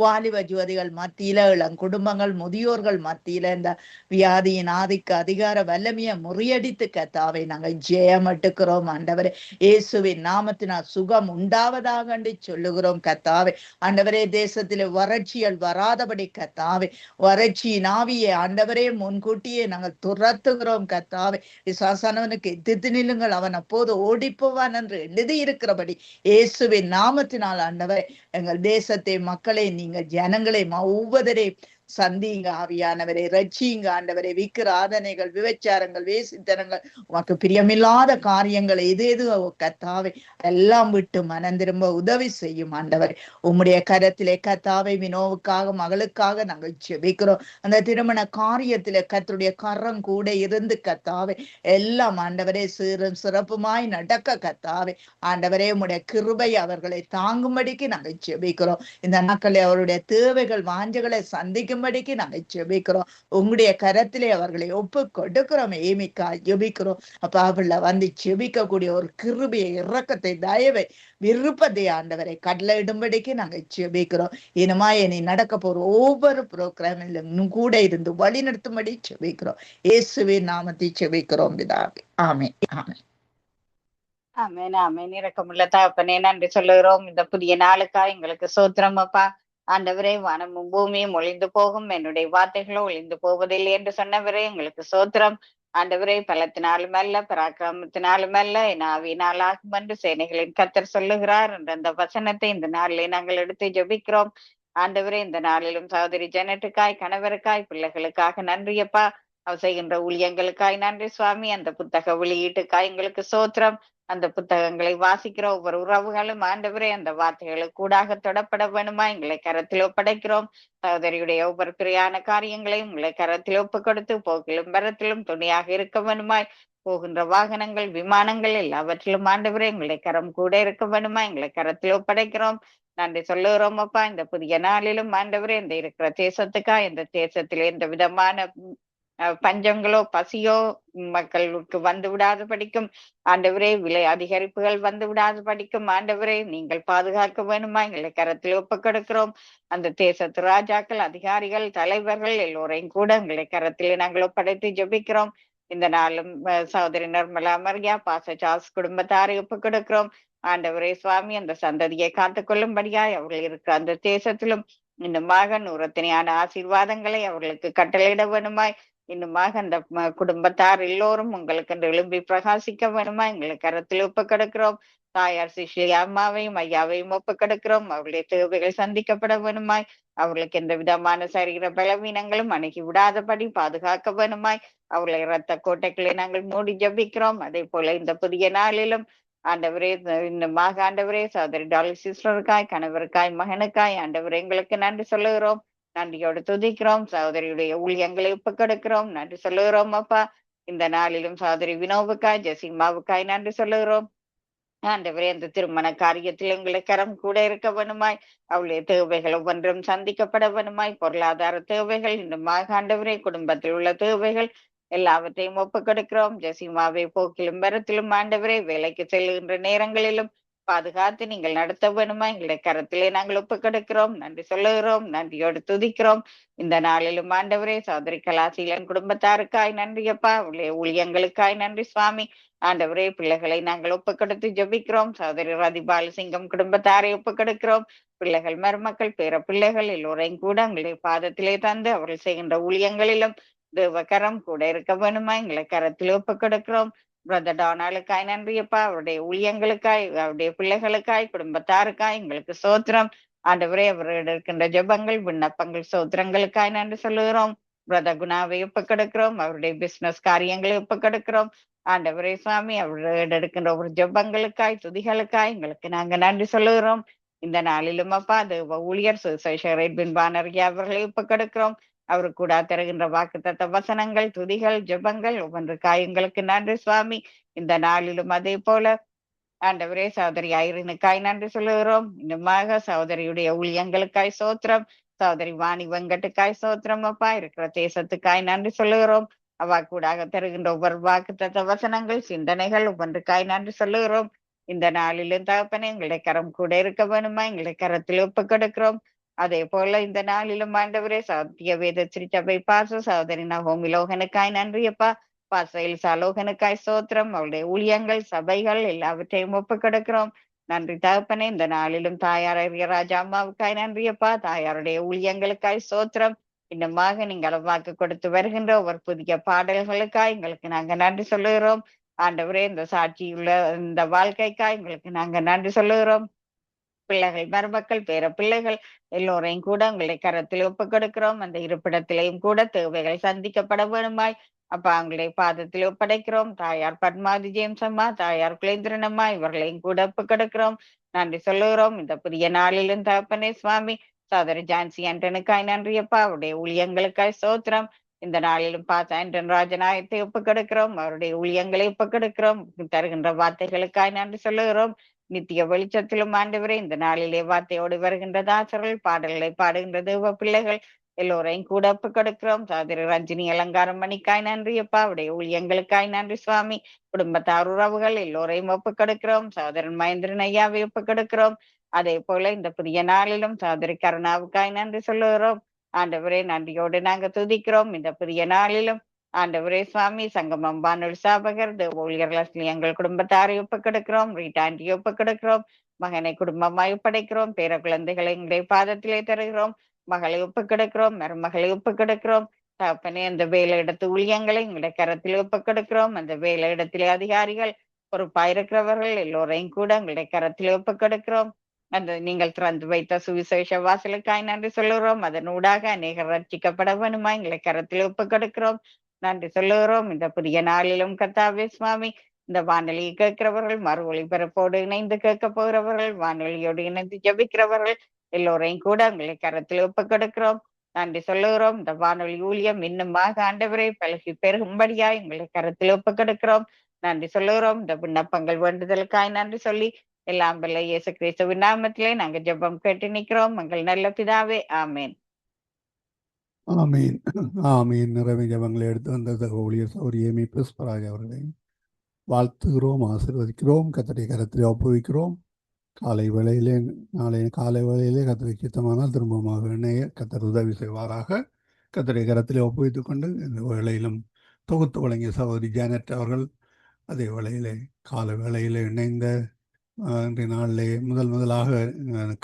வாலிப ஜோதிகள் மத்தியில, இளம் குடும்பங்கள் முதியோர்கள் மத்தியில இந்த வியாதியின் ஆதிக்க அதிகார வல்லமையை முறியடித்து கத்தாவே நாங்கள் ஜெயம் எடுக்கிறோம் ஆண்டவரே. இயேசுவின் நாமத்தினால் சுகம் உண்டாவதாக என்று சொல்லுகிறோம் கத்தாவே. ஆண்டவரே, தேசத்திலே வறட்சிகள் வராதபடி கத்தாவே, வறட்சியின் ஆவியை ஆண்டவரே முன்கூட்டியே நாங்கள் துரத்துகிறோம் கத்தாவே. விசுவாசானவனுக்கு எதிர்த்து நில்லுங்கள், அவன் அப்போது ஓடிப்போவான் என்று எழுதியிருக்கிறபடி இயேசுவின் நாமத்தினால் ஆண்டவரே எங்கள் தேசத்தை மக்களை நீங்கள் ஜனங்களை ஒவ்வொருவரே சந்திங்க ஆவியானவரை, ரட்சிங்க ஆண்டவரை. விக்கிராதனைகள், விபச்சாரங்கள், வேசித்தனங்கள், உமக்கு பிரியமில்லாத காரியங்களை எது கத்தாவை எல்லாம் விட்டு மனம் திரும்ப உதவி செய்யும் ஆண்டவர். உம்முடைய கரத்திலே கத்தாவை வினோவுக்காக மகளுக்காக நாங்கள் ஜெபிக்கிறோம். அந்த திருமண காரியத்திலே கர்த்தருடைய கரம் கூட இருந்து கத்தாவை எல்லாம் ஆண்டவரே சீரும் சிறப்புமாய் நடக்க கத்தாவை ஆண்டவரே உம்முடைய கிருபை அவர்களை தாங்கும்படிக்கு நாங்கள் ஜெபிக்கிறோம். இந்த நாட்களில் அவருடைய தேவைகள் வாஞ்சைகளை சந்திக்கும்படிக்கு நாங்கள் ஜெபிக்கிறோம். உங்களுடைய கரத்திலே அவர்களை ஒப்பு கொடுக்கிறோம். ஏமிக்கா ஜெபிக்கிறோம் அப்பா. பிள்ளை வந்து ஜெபிக்கக்கூடிய ஒரு கிருபையை, இரக்கத்தை, தயவை, விருப்பத்தை ஆண்டவரை கடலிடும்படிக்கு நாங்கள் ஜெபிக்கிறோம். இனிமா இனி நடக்க போற ஒவ்வொரு புரோகிராமிலும் கூட இருந்து வழி நடத்தும்படி ஜெபிக்கிறோம். இயேசுவின் நாமத்தை ஜெபிக்கிறோம் பிதாவே. ஆமென், ஆமென். ஆமென், ஆமென். இரக்கமுள்ள தகப்பனே, நன்றி சொல்லுகிறோம் இந்த புதிய நாளுக்கா. எங்களுக்கு சோத்திரம் அப்பா. ஆண்டவரே, வானமும் பூமியும் ஒளிந்து போகும், என்னுடைய வார்த்தைகளோ ஒளிந்து போவதில்லை என்று சொன்னவரே எங்களுக்கு சோத்திரம். ஆண்டவரே, பலத்தினாலும் அல்ல, பராக்கிரமத்தினாலும் அல்ல, என் ஆவியினால் ஆகும் என்று சேனைகளின் கர்த்தர் சொல்லுகிறார் என்ற அந்த வசனத்தை இந்த நாளிலே நாங்கள் எடுத்து ஜெபிக்கிறோம். ஆண்டவரே, இந்த நாளிலும் சகோதரி ஜெனட்டுக்காய், கணவருக்காய், பிள்ளைகளுக்காக நன்றியப்பா. அவர் செய்கின்ற ஊழியங்களுக்காய் நன்றி சுவாமி. அந்த புத்தக வெளியீட்டுக்காய் எங்களுக்கு சோத்திரம். அந்த புத்தகங்களை வாசிக்கிற ஒவ்வொரு உறவுகளும் ஆண்டவரே அந்த வார்த்தைகளுக்கு கூடாக தொடப்பட வேணுமா எங்களை கரத்தில் ஒப்படைக்கிறோம். சகோதரியுடைய ஒவ்வொரு பிரியான காரியங்களையும் உங்களை கரத்தில் ஒப்பு கொடுத்து போக்கிலும் வரத்திலும் துணையாக இருக்க வேணுமாய். போகின்ற வாகனங்கள், விமானங்கள் எல்லாவற்றிலும் ஆண்டவரே எங்களை கரம் கூட இருக்க வேணுமா எங்களை கரத்தில் ஒப்படைக்கிறோம். நன்றி சொல்லுகிறோம் அப்பா. இந்த புதிய நாளிலும் ஆண்டவரே இந்த இருக்கிற தேசத்துக்கா, இந்த தேசத்தில் எந்த விதமான பஞ்சங்களோ பசியோ மக்களுக்கு வந்து விடாது படிக்கும் ஆண்டவரே. விலை அதிகரிப்புகள் வந்து விடாது படிக்கும் ஆண்டவரே. நீங்கள் பாதுகாக்க வேணுமா எங்களை கரத்தில் ஒப்பு கொடுக்கிறோம். அந்த தேசத்து ராஜாக்கள், அதிகாரிகள், தலைவர்கள் எல்லோரையும் கூட எங்களை கரத்திலே நாங்கள் ஒப்படைத்து ஜெபிக்கிறோம். இந்த நாளும் சகோதரி நிர்மலா மரியா, பாச சார்ஸ் குடும்பத்தாரை ஒப்பு கொடுக்கிறோம். ஆண்டவரே சுவாமி, அந்த சந்ததியை காத்துக்கொள்ளும்படியாய் அவர்கள் இருக்கிற அந்த தேசத்திலும் இன்னுமாக நூறத்தனையான ஆசீர்வாதங்களை அவர்களுக்கு கட்டளையிட வேணுமாய். இன்னுமாக அந்த குடும்பத்தார் எல்லோரும் உங்களுக்கு என்று எழும்பி பிரகாசிக்க வேணுமா எங்களை கரத்தில் ஒப்பு கொடுக்கிறோம். தாயார் சிஷ்ய அம்மாவையும் ஐயாவையும் ஒப்பு கொடுக்கிறோம். அவருடைய தேவைகள் சந்திக்கப்பட வேணுமாய். அவர்களுக்கு எந்த விதமான சரீர பலவீனங்களும் அணுகி விடாதபடி பாதுகாக்க வேணுமாய். அவர்களை இரத்த கோட்டைகளை நாங்கள் மூடி ஜபிக்கிறோம். அதே போல இந்த புதிய நாளிலும் ஆண்டவரே இன்னுமாக ஆண்டவரே சகோதரி டாலி சிஸ்டருக்காய், கணவருக்காய், மகனுக்காய் ஆண்டவரே எங்களுக்கு நன்றி சொல்லுகிறோம். நன்றியோடு துதிக்கிறோம். சகோதரியுடைய ஊழியங்களை ஒப்பு கொடுக்கிறோம். நன்றி சொல்லுகிறோம் அப்பா. இந்த நாளிலும் சகோதரி வினோவுக்காய், ஜெசிமாவுக்காய் நன்றி சொல்லுகிறோம். ஆண்டவரே, அந்த திருமண காரியத்தில் உங்களை கரம் கூட இருக்க வேணுமாய். அவளுடைய தேவைகள் ஒவ்வொன்றும் சந்திக்கப்பட வேணுமாய். பொருளாதார தேவைகள் இன்னுமாக ஆண்டவரே, குடும்பத்தில் உள்ள தேவைகள் எல்லாவற்றையும் ஒப்பு கொடுக்கிறோம். ஜெசிமாவை போக்கிலும் வரத்திலும் ஆண்டவரே, வேலைக்கு செல்லுகின்ற நேரங்களிலும் பாதுகாத்து நீங்கள் நடத்த வேணுமா எங்களுடைய கரத்திலே நாங்கள் ஒப்பு கொடுக்கிறோம். நன்றி சொல்லுகிறோம். நன்றியோடு துதிக்கிறோம். இந்த நாளிலும் ஆண்டவரே சகோதரி கலாசீலன் குடும்பத்தாருக்காய் நன்றியப்பா. அவளுடைய ஊழியங்களுக்காய் நன்றி சுவாமி. ஆண்டவரே, பிள்ளைகளை நாங்கள் ஒப்பு கொடுத்து ஜெபிக்கிறோம். சகோதரி ரதிபால சிங்கம் குடும்பத்தாரை ஒப்பு கொடுக்கிறோம். பிள்ளைகள், மருமக்கள், பேர பிள்ளைகள் எல்லோரையும் கூட உங்களுடைய பாதத்திலே தந்து அவர்கள் செய்கின்ற ஊழியங்களிலும் தேவகரம் கூட இருக்க வேணுமா எங்களை கரத்திலே ஒப்பு கொடுக்கிறோம். பிரதர் டொனால்டுக்காய் நன்றியப்பா. அவருடைய ஊழியங்களுக்காய், அவருடைய பிள்ளைகளுக்காய், குடும்பத்தாருக்காய் எங்களுக்கு சோத்திரம். ஆண்டவரே, அவர்கள் இருக்கின்ற ஜெபங்கள், விண்ணப்பங்கள், சோத்திரங்களுக்காய் நன்றி சொல்லுகிறோம். பிரதர் குணாவை ஒப்பு கொடுக்கிறோம். அவருடைய பிசினஸ் காரியங்களை ஒப்பு கொடுக்கிறோம். ஆண்டவரே சுவாமி, அவர்கள் எடுக்கின்ற ஒரு ஜெபங்களுக்காய், துதிகளுக்காய் எங்களுக்கு நாங்க நன்றி சொல்லுகிறோம். இந்த நாளிலும் அப்பா தேவ ஊழியர் பானர்கி அவர்களை ஒப்பு கொடுக்கிறோம். அவரு கூட தருகின்ற வாக்குத்தத்த வசனங்கள், துதிகள், ஜெபங்கள் ஒவ்வொன்றுக்காய் எங்களுக்கு நன்றி சுவாமி. இந்த நாளிலும் அதே போல ஆண்டவரே சகோதரி ஐரினுக்காய் நன்றி சொல்லுகிறோம். இன்னுமாக சகோதரியுடைய ஊழியங்களுக்காய் சோத்திரம். சகோதரி வாணி வெங்கட்டுக்காய் சோத்திரம் அப்பா. இருக்கிற தேசத்துக்காய் நன்றி சொல்லுகிறோம். அவா கூடாக தருகின்ற ஒவ்வொரு வாக்குத்தத்த வசனங்கள் சிந்தனைகள் ஒவ்வொன்றுக்காய் நன்றி சொல்லுகிறோம். இந்த நாளிலும் தகப்பனே எங்களுடைய கரம் கூட இருக்க வேணுமா, எங்களுடைய கரத்தில் ஒப்பு கொடுக்கிறோம். அதே போல இந்த நாளிலும் ஆண்டவரே சத்திய வேத திருச்சபை பாச சகோதரி நகோமி லோகனுக்காய் நன்றி அப்பா. பாசையில் சாலோகனுக்காய் சோத்திரம். அவருடைய ஊழியங்கள் சபைகள் எல்லாவற்றையும் ஒப்பு கொடுக்கிறோம். நன்றி தகப்பனே. இந்த நாளிலும் தாயார் ராஜா அம்மாவுக்காய் நன்றியப்பா. தாயாருடைய ஊழியங்களுக்காய் சோத்திரம். இன்னுமாக நீங்கள் வாக்கு கொடுத்து வருகின்ற ஒரு புதிய பாடல்களுக்காய் எங்களுக்கு நாங்க நன்றி சொல்லுகிறோம். ஆண்டவரே இந்த சாட்சியுள்ள இந்த வாழ்க்கைக்காய் எங்களுக்கு நாங்க நன்றி சொல்லுகிறோம். பிள்ளைகள் மருமக்கள் பேர பிள்ளைகள் எல்லோரையும் கூட உங்களுடைய கரத்தில் ஒப்பு கொடுக்கிறோம். அந்த இருப்பிடத்திலையும் கூட தேவைகள் சந்திக்கப்பட வேணுமாய் அப்ப அவங்களுடைய பாதத்தில் ஒப்படைக்கிறோம். தாயார் பத்மாதி ஜேம்ஸ் அம்மா, தாயார் குலேந்திரன் அம்மா இவர்களையும் கூட ஒப்பு கொடுக்கிறோம். நன்றி சொல்லுகிறோம். இந்த புதிய நாளிலும் தகப்பனே சுவாமி சகோதரி ஜான்சி ஆண்டனுக்காய் நன்றியப்பா. அவருடைய ஊழியங்களுக்காய் சோத்திரம். இந்த நாளிலும் பாச ஆண்டன் ராஜநாயகத்தை ஒப்பு கொடுக்கிறோம். அவருடைய ஊழியங்களை ஒப்பு கொடுக்கிறோம். தருகின்ற வார்த்தைகளுக்காய் நன்றி சொல்லுகிறோம். நித்திய வெளிச்சத்திலும் ஆண்டவரே இந்த நாளிலே வார்த்தையோடு வருகின்ற தாசர்கள் பாடல்களை பாடுகின்ற தேவ பிள்ளைகள் எல்லோரையும் கூட ஒப்பு கொடுக்கிறோம். சகோதரி ரஞ்சினி அலங்காரம் மணிக்காய் நன்றி அப்பா. அவருடைய ஊழியங்களுக்காய் நன்றி சுவாமி. குடும்பத்தார் உறவுகள் எல்லோரையும் ஒப்பு கொடுக்கிறோம். சகோதரன் மகேந்திரன் ஐயாவை ஒப்பு கொடுக்கிறோம். அதே போல இந்த புதிய நாளிலும் சகோதரி கருணாவுக்காய் நன்றி சொல்லுகிறோம். ஆண்டவரே நன்றியோடு நாங்க துதிக்கிறோம். இந்த புதிய நாளிலும் ஆண்டவரே சுவாமி சங்கமம் வானொலி சாபகர் ஊழியர்கள் எங்கள் குடும்பத்தாரை ஒப்பு கொடுக்கிறோம். ரீட்டாண்டியை ஒப்பு கொடுக்கிறோம். மகனை குடும்பமாய் ஒப்படைக்கிறோம். பேர குழந்தைகளை எங்களுடைய பாதத்திலே தருகிறோம். மகளை ஒப்பு கொடுக்கிறோம். மருமகளை ஒப்பு கொடுக்கிறோம். தகப்பனே அந்த வேலை இடத்து ஊழியங்களை எங்களுடைய கரத்தில் ஒப்பு கொடுக்கிறோம். அந்த வேலை இடத்திலே அதிகாரிகள் பொறுப்பாயிருக்கிறவர்கள் எல்லோரையும் கூட எங்களுடைய கரத்தில் ஒப்பு கொடுக்கிறோம். அந்த நீங்கள் திறந்து வைத்த சுவிசேஷ வாசலுக்காய் நன்றி சொல்லுகிறோம். அதன் ஊடாக அநேகர் ரட்சிக்கப்பட வேணுமா எங்களை கரத்தில் ஒப்பு கொடுக்கிறோம். நன்றி சொல்லுகிறோம். இந்த புதிய நாளிலும் கர்த்தாவே சுவாமி இந்த வானொலியை கேட்கிறவர்கள், மறு ஒளிபரப்போடு இணைந்து கேட்க போகிறவர்கள், வானொலியோடு இணைந்து ஜபிக்கிறவர்கள் எல்லோரையும் கூட உங்களை கரத்தில் ஒப்பு கொடுக்கிறோம். நன்றி சொல்லுகிறோம். இந்த வானொலி ஊழியம் இன்னுமாக ஆண்டவரை பழகி பெருகும்படியா எங்களை கரத்தில் ஒப்பு கொடுக்கிறோம். நன்றி சொல்லுகிறோம். இந்த விண்ணப்பங்கள் வேண்டுதலுக்காய் நன்றி சொல்லி எல்லாம் வல்ல இயேசு கிறிஸ்துவின் நாமத்திலே நாங்க ஜெபம் கேட்டு நிற்கிறோம். எங்கள் நல்ல பிதாவே, ஆமேன். ஆமீன். ஆமீன். நிறைவு ஜபங்களை எடுத்து வந்த ஊழியர் சௌரி ஏமி பிரிஸ்பராஜ் அவர்களை வாழ்த்துகிறோம், ஆசீர்வதிக்கிறோம். கர்த்தருடைய கரத்திலே ஒப்புவிக்கிறோம். காலை வேளையிலே நாளை காலை வேளையிலே கர்த்தருக்கு சித்தமானால் திரும்பமாக இணைய கர்த்தர் உதவி செய்வாராக. கர்த்தருடைய கரத்திலே ஒப்புவித்துக் கொண்டு இந்த வேளையிலும் தொகுத்து வழங்கிய சகோதரி ஜானட் அவர்கள் அதே வேளையிலே காலை வேளையிலே இணைந்த இன்றைய நாளிலே முதலாக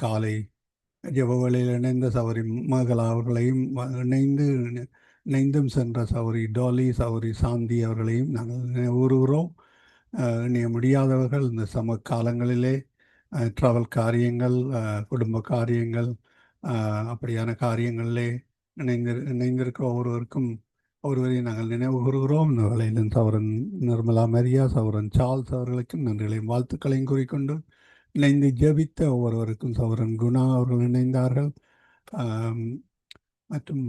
காலை ஜெப வேளையில் இணைந்த சௌரி மகளா அவர்களையும் இணைந்தும் சென்ற சௌரி டோலி, சௌரி சாந்தி அவர்களையும் நாங்கள் நினைவுறுகிறோம். இணைய முடியாதவர்கள் இந்த சம காலங்களிலே ட்ராவல் காரியங்கள், குடும்ப காரியங்கள், அப்படியான காரியங்களிலே இணைந்திருக்கிற ஒருவரையும் நாங்கள் நினைவு கூறுகிறோம். இந்த வேளையிலும் சௌரன் நிர்மலா மரியா, சௌரன் சார்ல்ஸ் அவர்களுக்கும் நன்றிகளையும் வாழ்த்துக்களையும் கூறிக்கொண்டு இணைந்து ஜெபித்த ஒவ்வொருவருக்கும் சௌரன் குணா அவர்கள் இணைந்தார்கள். மற்றும்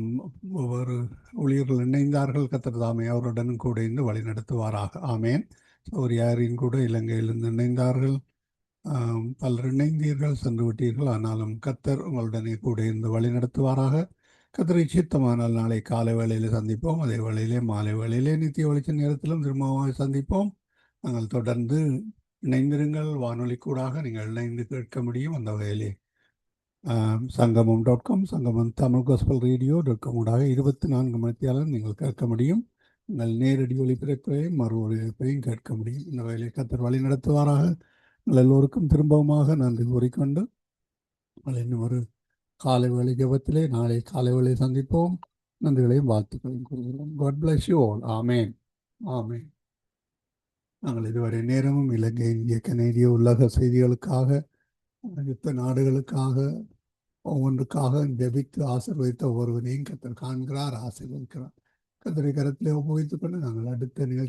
ஒவ்வொரு ஊழியர்கள் இணைந்தார்கள். கர்த்தர் தாமே அவருடன் கூட இருந்து வழி நடத்துவாராக. ஆமேன். சௌரியாரின் கூட இலங்கையிலிருந்து இணைந்தார்கள். பலர் இணைந்தீர்கள், சென்று விட்டீர்கள். ஆனாலும் கர்த்தர் உங்களுடனே கூட இருந்து வழி நடத்துவாராக. கர்த்தரை சித்தமானால் நாளை காலை வேளையில் சந்திப்போம். அதே வேளையிலே மாலை வேளையிலே நித்திய வெளிச்ச நேரத்திலும் திரும்பமாக சந்திப்போம். நாங்கள் தொடர்ந்து இணைந்திருங்கள். வானொலி கூடாக நீங்கள் இணைந்து கேட்க முடியும். அந்த வகையிலே சங்கமம்.com, சங்கமம் தமிழ் காஸ்பல் ரேடியோ.com ஊடாக 24 மணித்தியாலும் நீங்கள் கேட்க முடியும். நீங்கள் நேரடி ஒளிபரப்பையும் மறு ஒளிபரப்பையும் கேட்க முடியும். இந்த வகையிலே கர்த்தர் வழி நடத்துவாராக. நீங்கள் எல்லோருக்கும் திரும்பவுமாக நன்றி கூறிக்கொண்டு இன்னும் ஒரு காலை வேளை ஜெபத்திலே நாளை காலை வேளை சந்திப்போம். நன்றிகளையும் வாழ்த்துக்களையும் கூறுகிறோம். God bless you all. ஆமேன். ஆமேன். நாங்கள் இதுவரை நேரமும் இலங்கை, இந்திய, கனேடிய உலக செய்திகளுக்காக, யுத்த நாடுகளுக்காக, ஒவ்வொன்றுக்காக ஜெபித்து ஆசீர்வதித்த ஒவ்வொருவரையும் கர்த்தர் காண்கிறார், ஆசீர்வதிக்கிறார். கர்த்தரை கரத்திலே ஒப்புவித்துக் கொண்டு நாங்கள் அடுத்த நிகழ்ச்சி